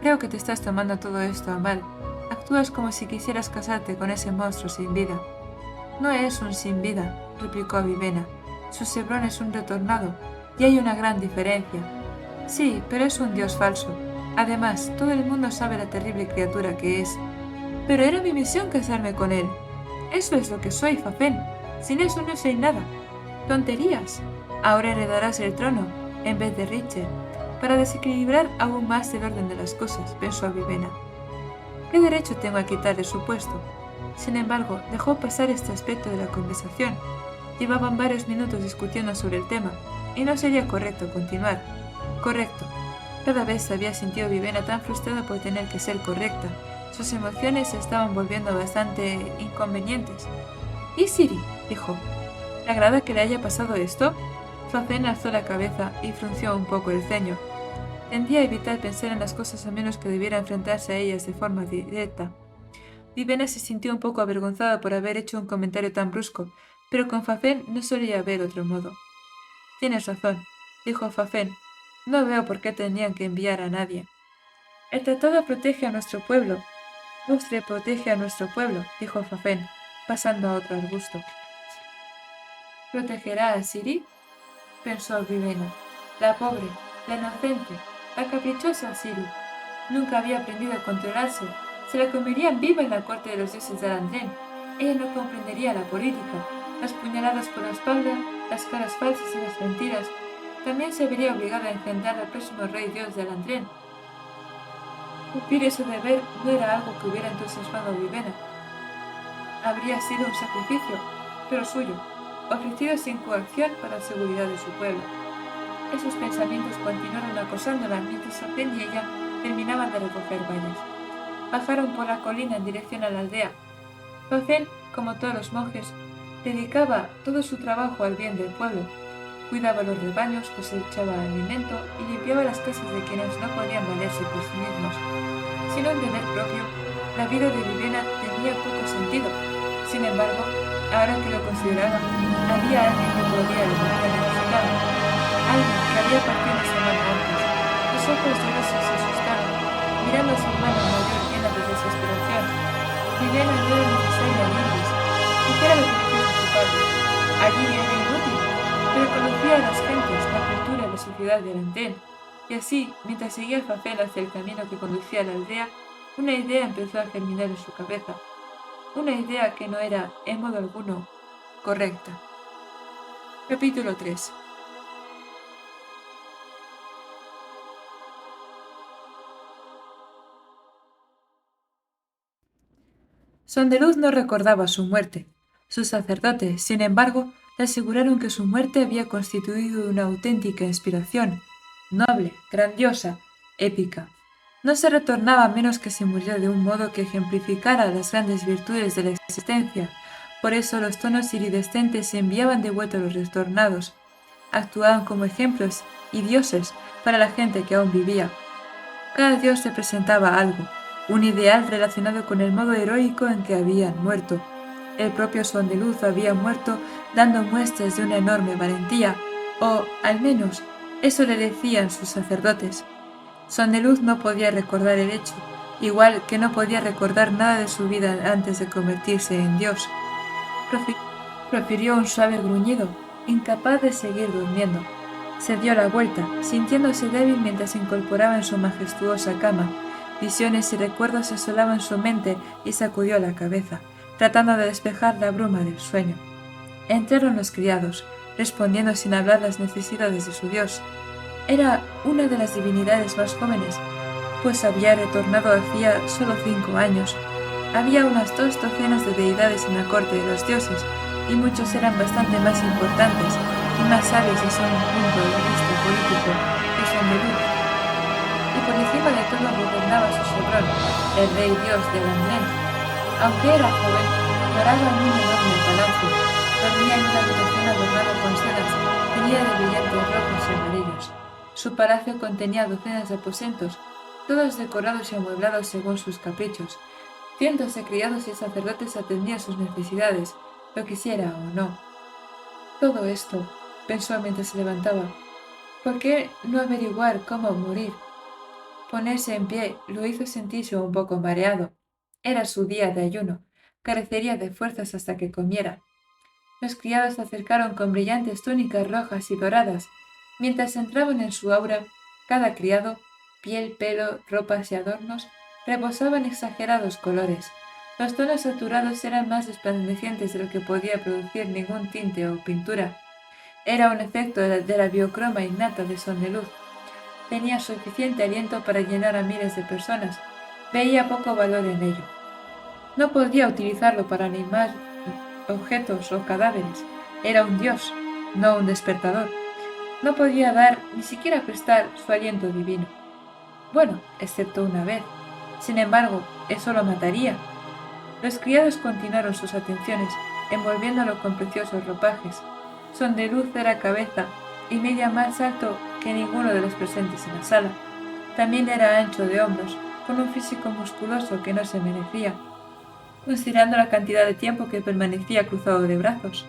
Speaker 1: Creo que te estás tomando todo esto a mal. Actúas como si quisieras casarte con ese monstruo sin vida. No es un sin vida, replicó Vivena. Su Sebrón es un retornado, y hay una gran diferencia. Sí, pero es un dios falso. Además, todo el mundo sabe la terrible criatura que es. Pero era mi misión casarme con él. Eso es lo que soy, Fafén. Sin eso no soy nada. Tonterías. Ahora heredarás el trono, en vez de Richard, para desequilibrar aún más el orden de las cosas, pensó Vivena. ¿Qué derecho tengo a quitarle su puesto? Sin embargo, dejó pasar este aspecto de la conversación. Llevaban varios minutos discutiendo sobre el tema, y no sería correcto continuar. Correcto. Cada vez se había sentido Vivena tan frustrada por tener que ser correcta. Sus emociones se estaban volviendo bastante inconvenientes. ¿Y Siri? Dijo. ¿Le agrada que le haya pasado esto? Fafén alzó la cabeza y frunció un poco el ceño. Tendía a evitar pensar en las cosas a menos que debiera enfrentarse a ellas de forma directa. Vivena se sintió un poco avergonzada por haber hecho un comentario tan brusco, pero con Fafén no solía haber otro modo. Tienes razón, dijo Fafén. No veo por qué tenían que enviar a nadie. El tratado protege a nuestro pueblo. Usted protege a nuestro pueblo, dijo Fafén, pasando a otro arbusto. ¿Protegerá a Siri? Pensó Vivena. La pobre, la inocente, la caprichosa Siri. Nunca había aprendido a controlarse. Se la comerían viva en la corte de los dioses de Alandren. Ella no comprendería la política, las puñaladas por la espalda, las caras falsas y las mentiras. También se vería obligada a enfrentar al próximo rey dios de Alandren. Cumplir ese deber no era algo que hubiera entusiasmado a Vivena. Habría sido un sacrificio, pero suyo, ofrecido sin coacción para la seguridad de su pueblo. Esos pensamientos continuaron acosándola mientras Fafén y ella terminaban de recoger bayas. Bajaron por la colina en dirección a la aldea. Fafén, como todos los monjes, dedicaba todo su trabajo al bien del pueblo. Cuidaba los rebaños, cosechaba alimento y limpiaba las casas de quienes no podían valerse por sí mismos. Sin un deber propio, la vida de Vivena tenía poco sentido. Sin embargo, ahora que lo consideraba, había alguien que podía necesitar. Alguien que había partido una semana antes. Los ojos de Rosa se asustaron, mirando a su hermano mayor llena de desesperación. Vivena no era necesaria a Lindis. Dijera lo que dijera su padre. Allí era inútil, pero conocía a las gentes, la cultura y la sociedad de Alandren. Y así, mientras seguía Fafén hacia el camino que conducía a la aldea, una idea empezó a germinar en su cabeza. Una idea que no era, en modo alguno, correcta. Capítulo 3. Sondeluz no recordaba su muerte. Sus sacerdotes, sin embargo, le aseguraron que su muerte había constituido una auténtica inspiración, noble, grandiosa, épica. No se retornaba a menos que se muriera de un modo que ejemplificara las grandes virtudes de la existencia. Por eso los tonos iridescentes se enviaban de vuelta a los retornados. Actuaban como ejemplos y dioses para la gente que aún vivía. Cada dios representaba algo, un ideal relacionado con el modo heroico en que habían muerto. El propio Sondeluz había muerto dando muestras de una enorme valentía, o, al menos, eso le decían sus sacerdotes. Sondeluz no podía recordar el hecho, igual que no podía recordar nada de su vida antes de convertirse en dios. Profirió un suave gruñido, incapaz de seguir durmiendo. Se dio la vuelta, sintiéndose débil mientras se incorporaba en su majestuosa cama. Visiones y recuerdos asolaban su mente y sacudió la cabeza, tratando de despejar la bruma del sueño. Entraron los criados, respondiendo sin hablar las necesidades de su dios. Era una de las divinidades más jóvenes, pues había retornado hacía solo 5 años. Había unas 2 docenas de deidades en la corte de los dioses, y muchos eran bastante más importantes y más sabios desde un punto de vista político que Sondeluz. Y por encima de todo gobernaba su Sebrón, el rey dios de Alandren. Aunque era joven, moraba en un enorme palacio, dormía en una habitación adornada con sedas, tenía de brillantes rojos y amarillos. Su palacio contenía docenas de aposentos, todos decorados y amueblados según sus caprichos. Cientos de criados y sacerdotes atendían sus necesidades, lo quisiera o no. Todo esto, pensó mientras se levantaba. ¿Por qué no averiguar cómo morir? Ponerse en pie lo hizo sentirse un poco mareado. Era su día de ayuno. Carecería de fuerzas hasta que comiera. Los criados se acercaron con brillantes túnicas rojas y doradas. Mientras entraban en su aura, cada criado, piel, pelo, ropas y adornos, rebosaban exagerados colores. Los tonos saturados eran más resplandecientes de lo que podía producir ningún tinte o pintura. Era un efecto de la biocroma innata de Sondeluz. Tenía suficiente aliento para llenar a miles de personas. Veía poco valor en ello. No podía utilizarlo para animar objetos o cadáveres. Era un dios, no un despertador. No podía dar, ni siquiera prestar, su aliento divino. Bueno, excepto una vez. Sin embargo, eso lo mataría. Los criados continuaron sus atenciones, envolviéndolo con preciosos ropajes. Sondeluz era cabeza y media más alto que ninguno de los presentes en la sala. También era ancho de hombros, con un físico musculoso que no se merecía, considerando la cantidad de tiempo que permanecía cruzado de brazos.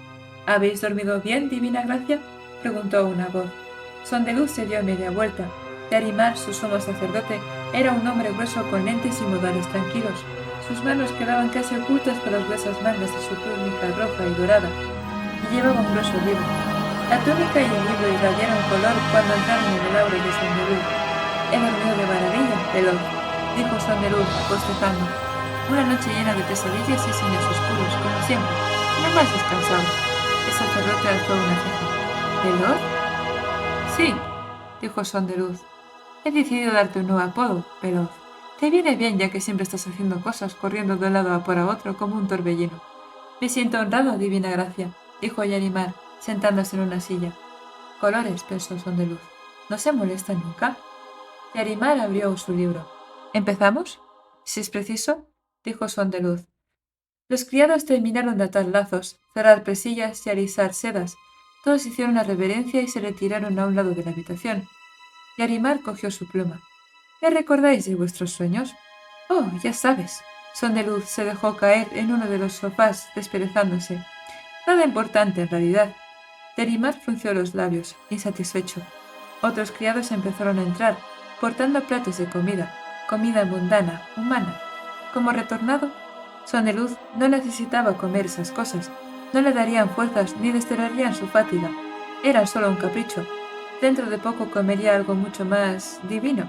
Speaker 1: ¿Habéis dormido bien, divina gracia? Preguntó una voz. Sondeluz se dio media vuelta. Yarimar, su sumo sacerdote, era un hombre grueso con lentes y modales tranquilos. Sus manos quedaban casi ocultas por las gruesas mangas de su túnica roja y dorada, y llevaba un grueso libro. La túnica y el libro irradiaron color cuando entraron en el aura de Sondeluz. He dormido de maravilla, veloz, dijo Sondeluz, bostezando. Una noche llena de pesadillas y sueños oscuros, como siempre, no más descansado. El sacerdote alzó una ceja. ¿Veloz? Sí, dijo Sondeluz. He decidido darte un nuevo apodo, Veloz. Te viene bien ya que siempre estás haciendo cosas, corriendo de un lado a por a otro como un torbellino. Me siento honrado, divina gracia, dijo Yarimar, sentándose en una silla. Colores, pensó Sondeluz. ¿No se molesta nunca? Yarimar abrió su libro. ¿Empezamos? Si es preciso, dijo Sondeluz. Los criados terminaron de atar lazos, cerrar presillas y alisar sedas. Todos hicieron una reverencia y se retiraron a un lado de la habitación. Yarimar cogió su pluma. ¿Me recordáis de vuestros sueños? Oh, ya sabes. Sondeluz se dejó caer en uno de los sofás, desperezándose. Nada importante, en realidad. Yarimar frunció los labios, insatisfecho. Otros criados empezaron a entrar, portando platos de comida mundana, humana. Como retornado, Sondeluz no necesitaba comer esas cosas. No le darían fuerzas ni desterrarían su fatiga. Era solo un capricho. Dentro de poco comería algo mucho más divino.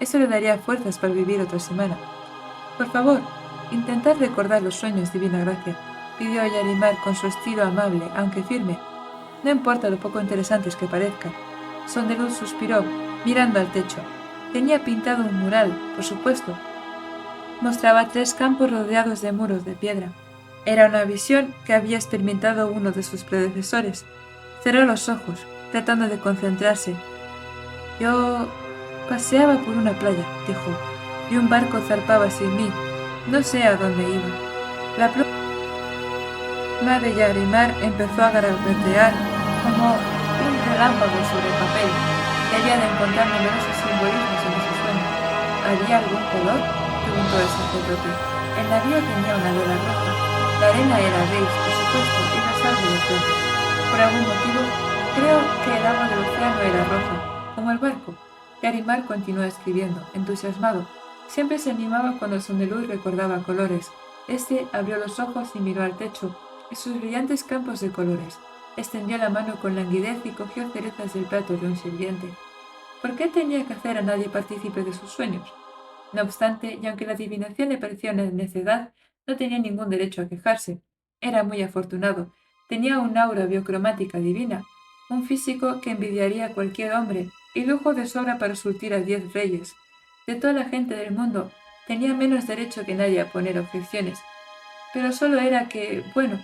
Speaker 1: Eso le daría fuerzas para vivir otra semana. Por favor, intentad recordar los sueños, divina gracia, pidió Yarimar con su estilo amable, aunque firme. No importa lo poco interesantes que parezcan. Sondeluz suspiró, mirando al techo. Tenía pintado un mural, por supuesto. Mostraba 3 campos rodeados de muros de piedra. Era una visión que había experimentado uno de sus predecesores. Cerró los ojos, tratando de concentrarse. Yo paseaba por una playa, dijo, y un barco zarpaba sin mí. No sé a dónde iba. La pluma de Yarimar empezó a gargaretear como un relámpago sobre el papel. Debía de encontrar numerosos simbolismos en ese sueño. ¿Había algún color? Preguntó el sacerdote. El navío tenía una vela roja. La arena era beige, por supuesto, y las árboles verdes. Por algún motivo, creo que el agua del océano era roja, como el barco. Yarimar continuó escribiendo, entusiasmado. Siempre se animaba cuando Sondeluz recordaba colores. Este abrió los ojos y miró al techo, y sus brillantes campos de colores. Extendió la mano con languidez y cogió cerezas del plato de un sirviente. ¿Por qué tenía que hacer a nadie partícipe de sus sueños? No obstante, y aunque la adivinación le pareció una necedad, no tenía ningún derecho a quejarse. Era muy afortunado. Tenía un aura biocromática divina, un físico que envidiaría a cualquier hombre, y lujo de sobra para surtir a 10 reyes. De toda la gente del mundo, tenía menos derecho que nadie a poner objeciones. Pero solo era que, bueno,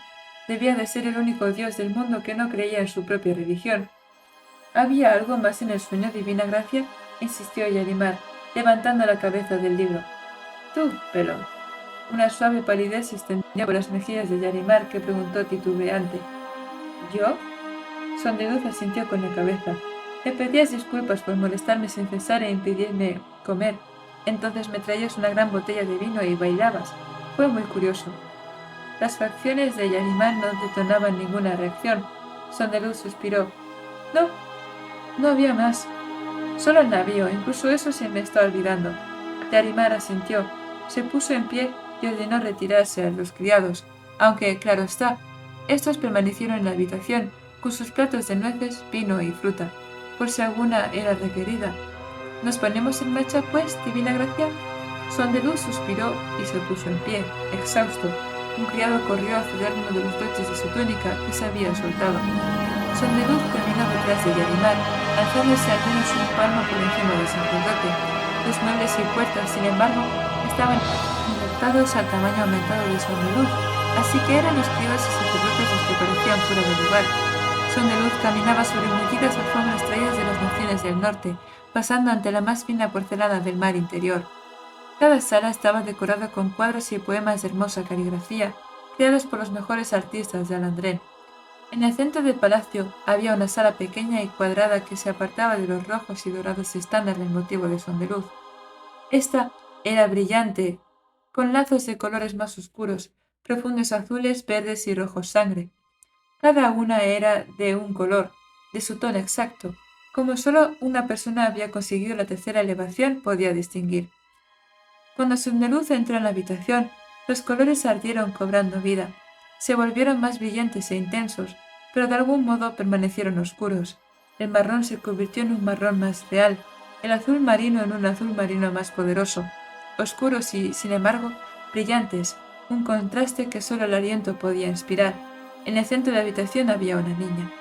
Speaker 1: debía de ser el único dios del mundo que no creía en su propia religión. ¿Había algo más en el sueño, divina gracia? Insistió Yarimar, levantando la cabeza del libro. Tú, Pelón. Una suave palidez se extendió por las mejillas de Yarimar, que preguntó titubeante. ¿Yo? Sondeluz asintió con la cabeza. Me pedías disculpas por molestarme sin cesar e impedirme comer. Entonces me traías una gran botella de vino y bailabas. Fue muy curioso. Las facciones de Yarimar no detonaban ninguna reacción. Sondeluz suspiró. No, no había más. Solo el navío, incluso eso se me está olvidando. Yarimar asintió, se puso en pie y ordenó retirarse a los criados, aunque, claro está, estos permanecieron en la habitación con sus platos de nueces, vino y fruta, por si alguna era requerida. ¿Nos ponemos en marcha, pues, divina gracia? Sondeluz suspiró y se puso en pie, exhausto. Un criado corrió a ceder uno de los broches de su túnica que se había soltado. Sondeluz caminó detrás de Yarimar, alzándose al menos un palmo por encima del sacerdote. Los muebles y puertas, sin embargo, estaban adaptados al tamaño aumentado de Sondeluz, así que eran los criados y sacerdotes los que parecían fuera de lugar. Sondeluz caminaba sobre mullidas alfombras traídas de las naciones del norte, pasando ante la más fina porcelana del mar interior. Cada sala estaba decorada con cuadros y poemas de hermosa caligrafía, creados por los mejores artistas de Alandren. En el centro del palacio había una sala pequeña y cuadrada que se apartaba de los rojos y dorados estándar del motivo de Sondeluz. Esta era brillante, con lazos de colores más oscuros, profundos azules, verdes y rojos sangre. Cada una era de un color, de su tono exacto, como solo una persona había conseguido la tercera elevación podía distinguir. Cuando Sondeluz entró en la habitación, los colores ardieron cobrando vida. Se volvieron más brillantes e intensos, pero de algún modo permanecieron oscuros. El marrón se convirtió en un marrón más real, el azul marino en un azul marino más poderoso, oscuros y, sin embargo, brillantes, un contraste que solo el aliento podía inspirar. En el centro de la habitación había una niña.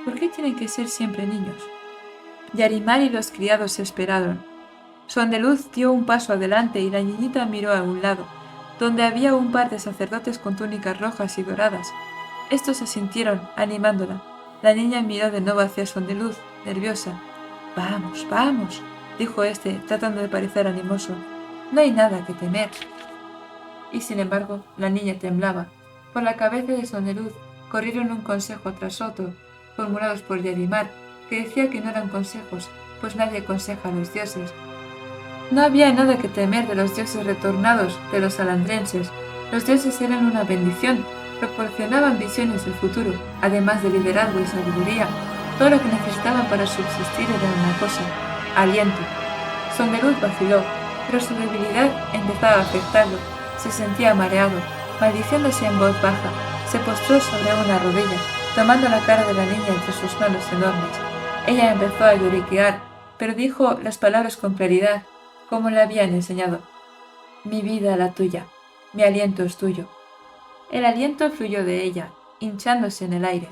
Speaker 1: ¿Por qué tienen que ser siempre niños? Yarimar y los criados se esperaron. Sondeluz dio un paso adelante y la niñita miró a un lado, donde había un par de sacerdotes con túnicas rojas y doradas. Estos asintieron, animándola. La niña miró de nuevo hacia Sondeluz, nerviosa. Vamos, vamos, dijo este, tratando de parecer animoso. No hay nada que temer. Y sin embargo, la niña temblaba. Por la cabeza de Sondeluz corrieron un consejo tras otro, formulados por Yarimar, que decía que no eran consejos, pues nadie aconseja a los dioses. No había nada que temer de los dioses retornados de los alandrenses. Los dioses eran una bendición, proporcionaban visiones del futuro, además de liderazgo y sabiduría. Todo lo que necesitaban para subsistir era una cosa: aliento. Sondeluz vaciló, pero su debilidad empezaba a afectarlo. Se sentía mareado, maldiciéndose en voz baja. Se postró sobre una rodilla, tomando la cara de la niña entre sus manos enormes. Ella empezó a lloriquear, pero dijo las palabras con claridad, como le habían enseñado. Mi vida la tuya, mi aliento es tuyo. El aliento fluyó de ella, hinchándose en el aire.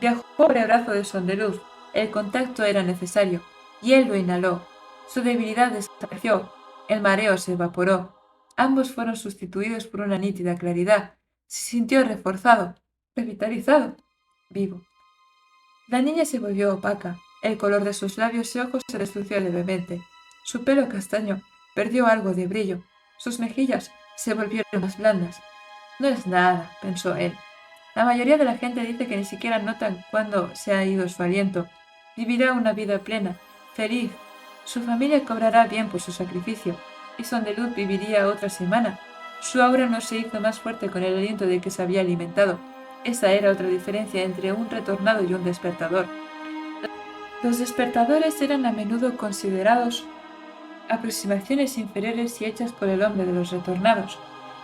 Speaker 1: Viajó por el brazo de Sondeluz, el contacto era necesario, y él lo inhaló. Su debilidad desapareció, el mareo se evaporó. Ambos fueron sustituidos por una nítida claridad. Se sintió reforzado, revitalizado, vivo. La niña se volvió opaca, el color de sus labios y ojos se deslució levemente. Su pelo castaño perdió algo de brillo, sus mejillas se volvieron más blandas. No es nada, pensó él. La mayoría de la gente dice que ni siquiera notan cuándo se ha ido su aliento. Vivirá una vida plena, feliz. Su familia cobrará bien por su sacrificio, y Sondeluz viviría otra semana. Su aura no se hizo más fuerte con el aliento de que se había alimentado. Esa era otra diferencia entre un retornado y un despertador. Los despertadores eran a menudo considerados aproximaciones inferiores y hechas por el hombre de los retornados.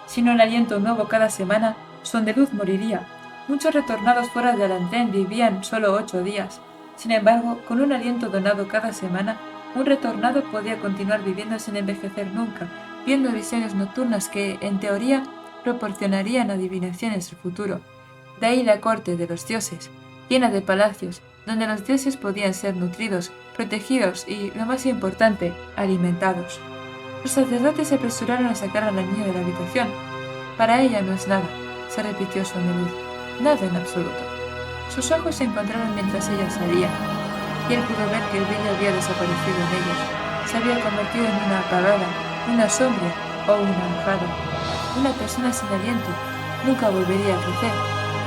Speaker 1: Sin un aliento nuevo cada semana, Sondeluz moriría. Muchos retornados fuera de Alandren vivían solo 8 días. Sin embargo, con un aliento donado cada semana, un retornado podía continuar viviendo sin envejecer nunca, viendo visiones nocturnas que, en teoría, proporcionarían adivinaciones del futuro. De ahí la corte de los dioses, llena de palacios, donde los dioses podían ser nutridos, protegidos y, lo más importante, alimentados. Los sacerdotes se apresuraron a sacar a la niña de la habitación. Para ella no es nada, se repitió Sondeluz. Nada en absoluto. Sus ojos se encontraron mientras ella salía, y él pudo ver que el brillo había desaparecido en ellos. Se había convertido en una apagada, una sombra o una mojada. Una persona sin aliento nunca volvería a crecer.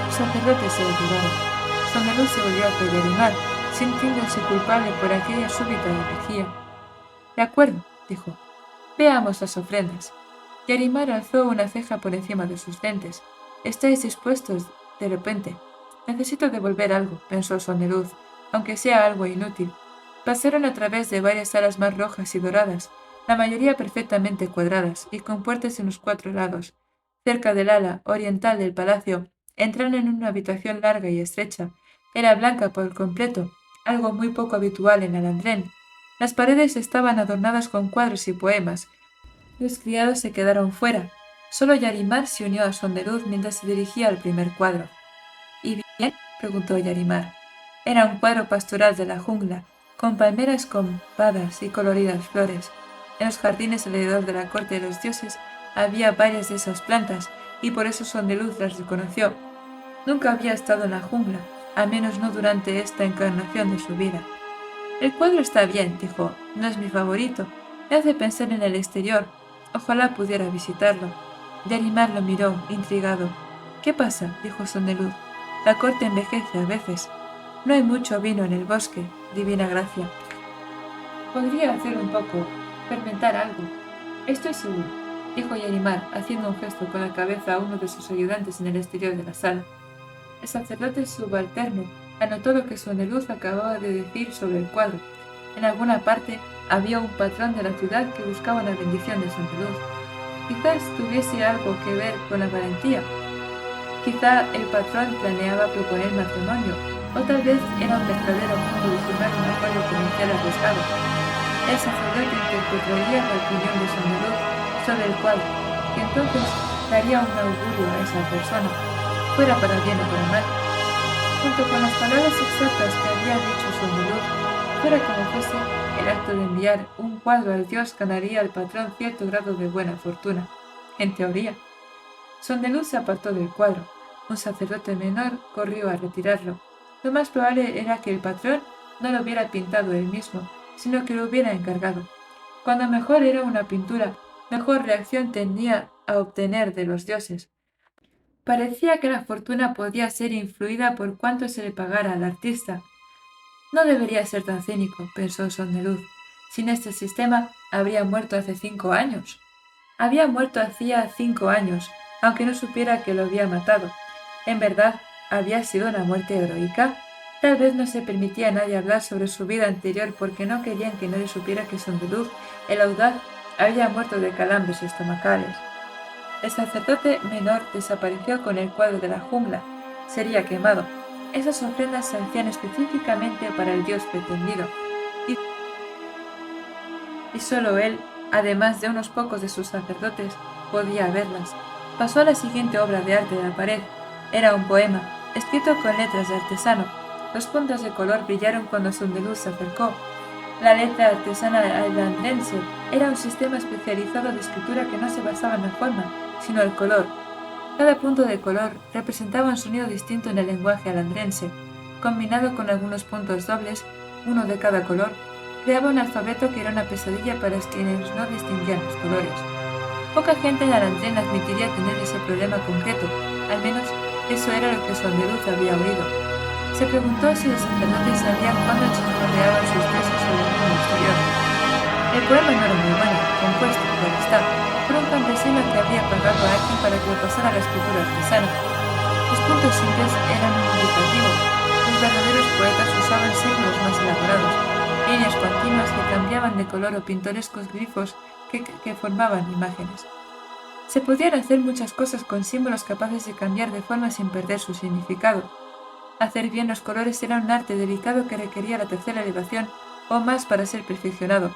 Speaker 1: Los sacerdotes se retiraron. Sondeluz se volvió a Yarimar, sintiéndose culpable por aquella súbita energía. De acuerdo, dijo. Veamos las ofrendas. Yarimar alzó una ceja por encima de sus lentes. ¿Estáis dispuestos? De repente. Necesito devolver algo, pensó Sondeluz, aunque sea algo inútil. Pasaron a través de varias salas más rojas y doradas, la mayoría perfectamente cuadradas y con puertas en los 4 lados. Cerca del ala oriental del palacio, entraron en una habitación larga y estrecha. Era blanca por completo, algo muy poco habitual en Alandrén. Las paredes estaban adornadas con cuadros y poemas. Los criados se quedaron fuera. Solo Yarimar se unió a Sondeluz mientras se dirigía al primer cuadro. ¿Y bien? Preguntó Yarimar. Era un cuadro pastoral de la jungla, con palmeras copadas y coloridas flores. En los jardines alrededor de la corte de los dioses había varias de esas plantas, y por eso Sondeluz las reconoció. Nunca había estado en la jungla, al menos no durante esta encarnación de su vida. El cuadro está bien, dijo. No es mi favorito. Me hace pensar en el exterior. Ojalá pudiera visitarlo. Yarimar lo miró, intrigado. ¿Qué pasa? Dijo Sondeluz. La corte envejece a veces. No hay mucho vino en el bosque, divina gracia. Podría hacer un poco, fermentar algo. Estoy seguro, dijo Yarimar, haciendo un gesto con la cabeza a uno de sus ayudantes en el exterior de la sala. El sacerdote subalterno anotó lo que Sondeluz acababa de decir sobre el cuadro. En alguna parte había un patrón de la ciudad que buscaba una bendición de Sondeluz. Quizás tuviese algo que ver con la valentía. Quizá el patrón planeaba proponer matrimonio, o tal vez era un verdadero modo de firmar un acuerdo comercial arriesgado. El sacerdote interpretaría la opinión de Sondeluz sobre el cuadro, y entonces daría un augurio a esa persona, fuera para bien o para mal. Junto con las palabras exactas que había dicho Sondeluz, fuera como fuese, el acto de enviar un cuadro al dios ganaría al patrón cierto grado de buena fortuna, en teoría. Sondeluz se apartó del cuadro. Un sacerdote menor corrió a retirarlo. Lo más probable era que el patrón no lo hubiera pintado él mismo, sino que lo hubiera encargado. Cuando mejor era una pintura, mejor reacción tendía a obtener de los dioses. Parecía que la fortuna podía ser influida por cuánto se le pagara al artista. No debería ser tan cínico, pensó Sondeluz. Sin este sistema, habría muerto hace 5 años. Había muerto hacía 5 años, aunque no supiera que lo había matado. En verdad, ¿había sido una muerte heroica? Tal vez no se permitía a nadie hablar sobre su vida anterior porque no querían que nadie supiera que Sondeluz, el audaz, había muerto de calambres estomacales. El sacerdote menor desapareció con el cuadro de la jungla. Sería quemado. Esas ofrendas se hacían específicamente para el dios pretendido. Y solo él, además de unos pocos de sus sacerdotes, podía verlas. Pasó a la siguiente obra de arte de la pared. Era un poema, escrito con letras de artesano. Los puntos de color brillaron cuando Sondeluz se acercó. La letra artesana alandrense era un sistema especializado de escritura que no se basaba en la forma, sino el color. Cada punto de color representaba un sonido distinto en el lenguaje alandrense. Combinado con algunos puntos dobles, uno de cada color, creaba un alfabeto que era una pesadilla para quienes no distinguían los colores. Poca gente en Alandrén admitiría tener ese problema concreto, al menos eso era lo que Sondeluz había oído. Se preguntó si los sacerdotes sabían cuándo chismorreaban sus tesis sobre el mundo exterior. El poema no era muy bueno, compuesto, claro está, por un campesino que había pagado a alguien para que lo pasara a la escritura artesana. Los puntos simples eran un indicativo. Los verdaderos poetas usaban símbolos más elaborados, líneas continuas que cambiaban de color o pintorescos glifos que formaban imágenes. Se podían hacer muchas cosas con símbolos capaces de cambiar de forma sin perder su significado. Hacer bien los colores era un arte delicado que requería la tercera elevación o más para ser perfeccionado.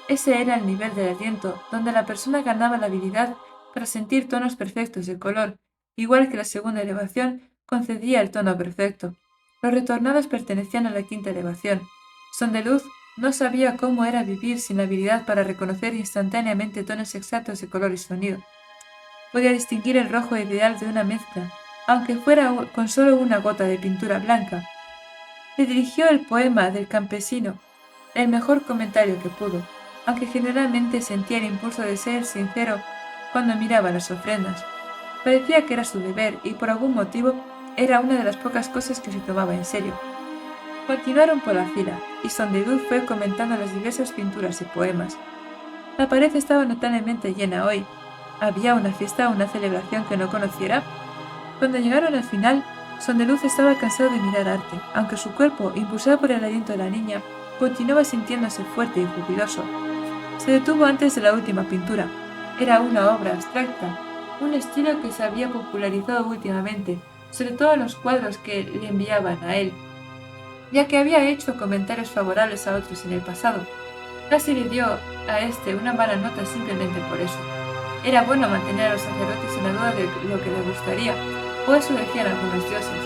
Speaker 1: Ese era el nivel del aliento, donde la persona ganaba la habilidad para sentir tonos perfectos de color, igual que la segunda elevación concedía el tono perfecto. Los retornados pertenecían a la quinta elevación. Sondeluz no sabía cómo era vivir sin la habilidad para reconocer instantáneamente tonos exactos de color y sonido. Podía distinguir el rojo ideal de una mezcla, aunque fuera con solo una gota de pintura blanca. Le dirigió el poema del campesino, el mejor comentario que pudo, aunque generalmente sentía el impulso de ser sincero cuando miraba las ofrendas. Parecía que era su deber y por algún motivo era una de las pocas cosas que se tomaba en serio. Continuaron por la fila, y Sondeluz fue comentando las diversas pinturas y poemas. La pared estaba notablemente llena hoy. ¿Había una fiesta o una celebración que no conociera? Cuando llegaron al final, Sondeluz estaba cansado de mirar arte, aunque su cuerpo, impulsado por el aliento de la niña, continuaba sintiéndose fuerte y jubiloso. Se detuvo antes de la última pintura. Era una obra abstracta, un estilo que se había popularizado últimamente, sobre todo en los cuadros que le enviaban a él, ya que había hecho comentarios favorables a otros en el pasado. Casi le dio a este una mala nota simplemente por eso. Era bueno mantener a los sacerdotes en la duda de lo que le gustaría, o eso decían algunos dioses.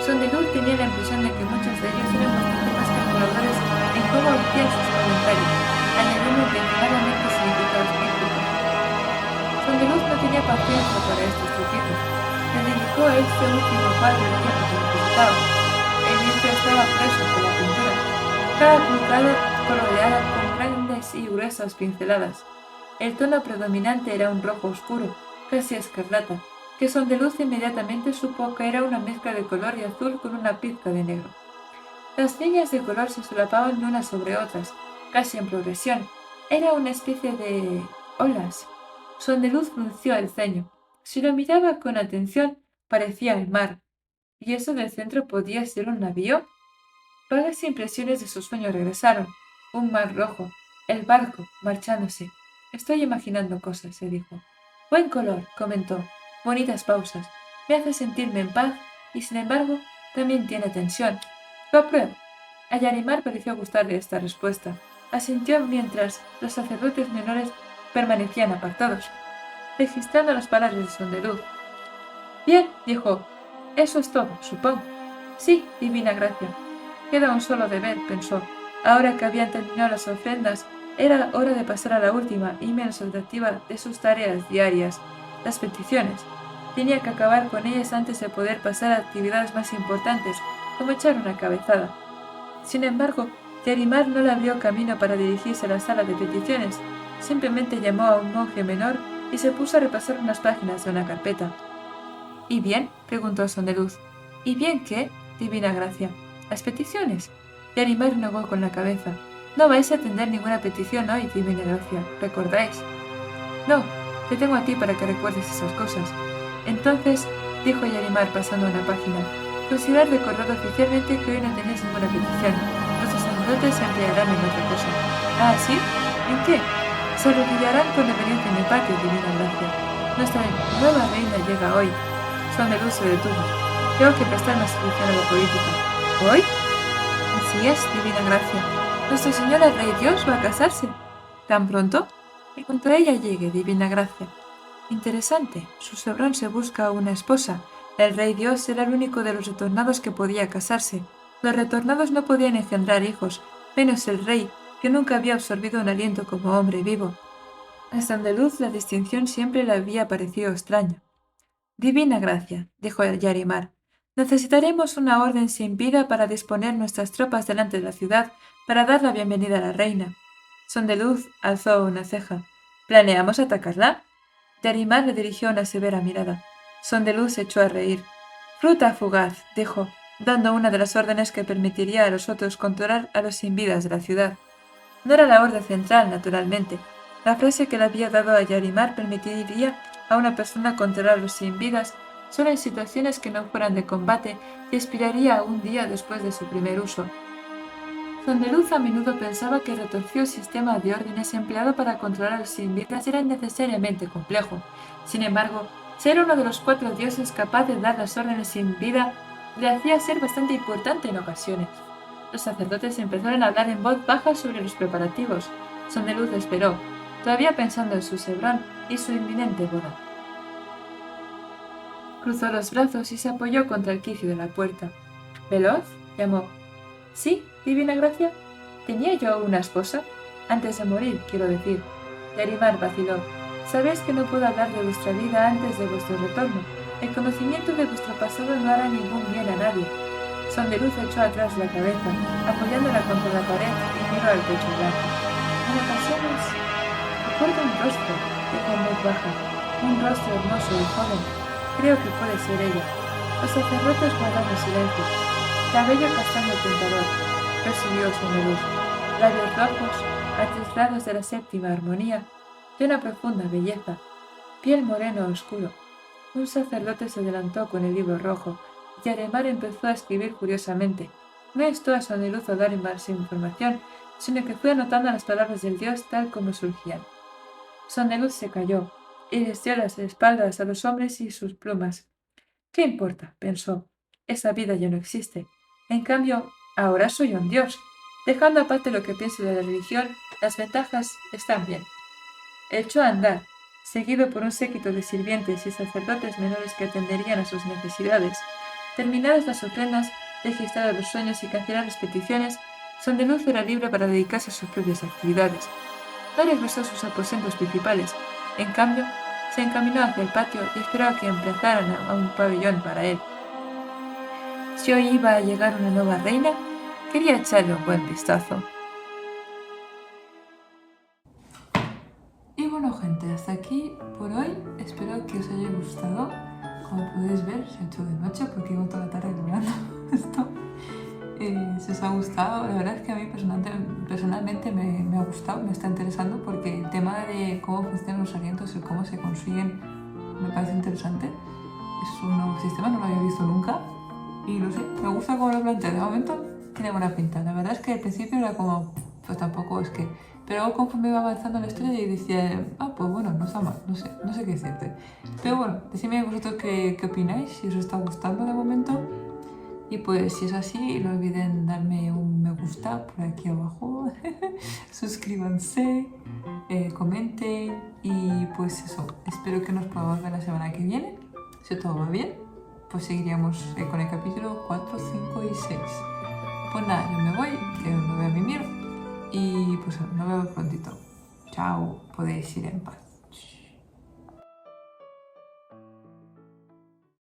Speaker 1: Sondeluz tenía la impresión de que muchos de ellos eran bastante más calculadores en cómo hacían sus comentarios, añadiendo intencionadamente significados bíblicos. Sondeluz no tenía paciencia para estos truquitos. Le dedicó a este último cuadro el tiempo que necesitaba. El lienzo estaba preso por la pintura, cada pulgada coloreada con grandes y gruesas pinceladas. El tono predominante era un rojo oscuro, casi escarlata, que Sondeluz inmediatamente supo que era una mezcla de color y azul con una pizca de negro. Las líneas de color se solapaban unas sobre otras, casi en progresión. Era una especie de olas. Sondeluz frunció el ceño. Si lo miraba con atención, parecía el mar. ¿Y eso del centro podía ser un navío? Vagas impresiones de su sueño regresaron. Un mar rojo, el barco, marchándose. Estoy imaginando cosas, se dijo. Buen color, comentó. Bonitas pausas. Me hace sentirme en paz y, sin embargo, también tiene tensión. Lo apruebo. A Yarimar pareció gustarle esta respuesta. Asintió mientras los sacerdotes menores permanecían apartados, registrando las palabras de Sondeluz. Bien, dijo. Eso es todo, supongo. Sí, divina gracia. Queda un solo deber, pensó. Ahora que habían terminado las ofrendas, era hora de pasar a la última y menos atractiva de sus tareas diarias, las peticiones. Tenía que acabar con ellas antes de poder pasar a actividades más importantes, como echar una cabezada. Sin embargo, Yarimar no le abrió camino para dirigirse a la sala de peticiones. Simplemente llamó a un monje menor y se puso a repasar unas páginas de una carpeta. ¿Y bien? Preguntó Sondeluz. ¿Y bien qué? Divina gracia. ¿Las peticiones? Yarimar negó con la cabeza. No vais a atender ninguna petición hoy, divina gracia, ¿recordáis? No, te tengo a ti para que recuerdes esas cosas. Entonces, dijo Yarimar pasando una página, considerad recordado oficialmente que hoy no tenéis ninguna petición. Vuestros sacerdotes se emplearán en otra cosa. ¿Ah, sí? ¿En qué? Se arrodillarán con reverencia en el patio, divina gracia. Nuestra nueva reina llega hoy. Sondeluz se detuvo. Tengo que prestar más atención a la política. ¿Hoy? Así es, divina gracia. Nuestra señora Rey Dios va a casarse. ¿Tan pronto? En cuanto ella llegue, divina gracia. Interesante. Su sobrón se busca una esposa. El Rey Dios era el único de los retornados que podía casarse. Los retornados no podían engendrar hijos, menos el rey, que nunca había absorbido un aliento como hombre vivo. A Sondeluz la distinción siempre le había parecido extraña. Divina gracia, dijo Yarimar. Necesitaremos una orden sin vida para disponer nuestras tropas delante de la ciudad para dar la bienvenida a la reina. Sondeluz alzó una ceja. ¿Planeamos atacarla? Yarimar le dirigió una severa mirada. Sondeluz se echó a reír. Fruta fugaz, dijo, dando una de las órdenes que permitiría a los otros controlar a los sin vidas de la ciudad. No era la orden central, naturalmente. La frase que le había dado a Yarimar permitiría a una persona controlar a los sin vidas solo en situaciones que no fueran de combate y expiraría un día después de su primer uso. Sondeluz a menudo pensaba que el retorcido sistema de órdenes empleado para controlar a los sin vidas era innecesariamente complejo. Sin embargo, ser uno de los 4 dioses capaz de dar las órdenes sin vida le hacía ser bastante importante en ocasiones. Los sacerdotes empezaron a hablar en voz baja sobre los preparativos. Sondeluz esperó, todavía pensando en su Sebrón y su inminente boda. Cruzó los brazos y se apoyó contra el quicio de la puerta. ¿Veloz? Llamó. ¿Sí, divina gracia? ¿Tenía yo una esposa? Antes de morir, quiero decir. Yarimar vaciló. Sabéis que no puedo hablar de vuestra vida antes de vuestro retorno. El conocimiento de vuestro pasado no hará ningún bien a nadie. Sondeluz echó atrás la cabeza, apoyándola contra la pared y miró al techo blanco. En ocasiones, recuerdo un rostro, dijo en voz baja, un rostro hermoso y joven. Creo que puede ser ella. Los sacerdotes guardaron silencio. Cabello castaño tentador, prosiguió Sondeluz. Labios rojos, atislados de la séptima armonía, de una profunda belleza. Piel moreno oscuro. Un sacerdote se adelantó con el libro rojo, Yaremar empezó a escribir furiosamente. No instó a Soneluz a dar más información, sino que fue anotando las palabras del dios tal como surgían. Soneluz se calló y les dio las espaldas a los hombres y sus plumas. ¿Qué importa?, pensó. Esa vida ya no existe. En cambio, ahora soy un dios. Dejando aparte lo que pienso de la religión, las ventajas están bien. Echó a andar, seguido por un séquito de sirvientes y sacerdotes menores que atenderían a sus necesidades. Terminadas las ofrendas, registrados los sueños y canceladas las peticiones, Sondeluz era libre para dedicarse a sus propias actividades. No regresó a sus aposentos principales. En cambio, se encaminó hacia el patio y esperó a que emplazaran a un pabellón para él. Si hoy iba a llegar una nueva reina, quería echarle un buen vistazo. Y bueno, gente, hasta aquí por hoy. Espero que os haya gustado. Como podéis ver, se ha hecho de noche porque llevo toda la tarde grabando esto. Si os ha gustado, la verdad es que a mí personalmente me ha gustado, me está interesando porque el tema de cómo funcionan los alientos y cómo se consiguen me parece interesante. Es un nuevo sistema, no lo había visto nunca y no sé, me gusta cómo lo plantea. De momento tiene buena pinta. La verdad es que al principio era como, pues tampoco es que... Pero luego conforme iba avanzando la historia y decía, pues bueno, no está mal, no sé qué decirte. Pero bueno, decidme vosotros qué opináis, si os está gustando de momento. Y pues si es así, no olviden darme un me gusta por aquí abajo, suscríbanse, comenten y pues eso, espero que nos podamos ver la semana que viene. Si todo va bien, pues seguiríamos con el capítulo 4, 5 y 6. Pues nada, yo me voy, que me voy a mimir y pues nos vemos prontito. Chao, podéis ir en paz.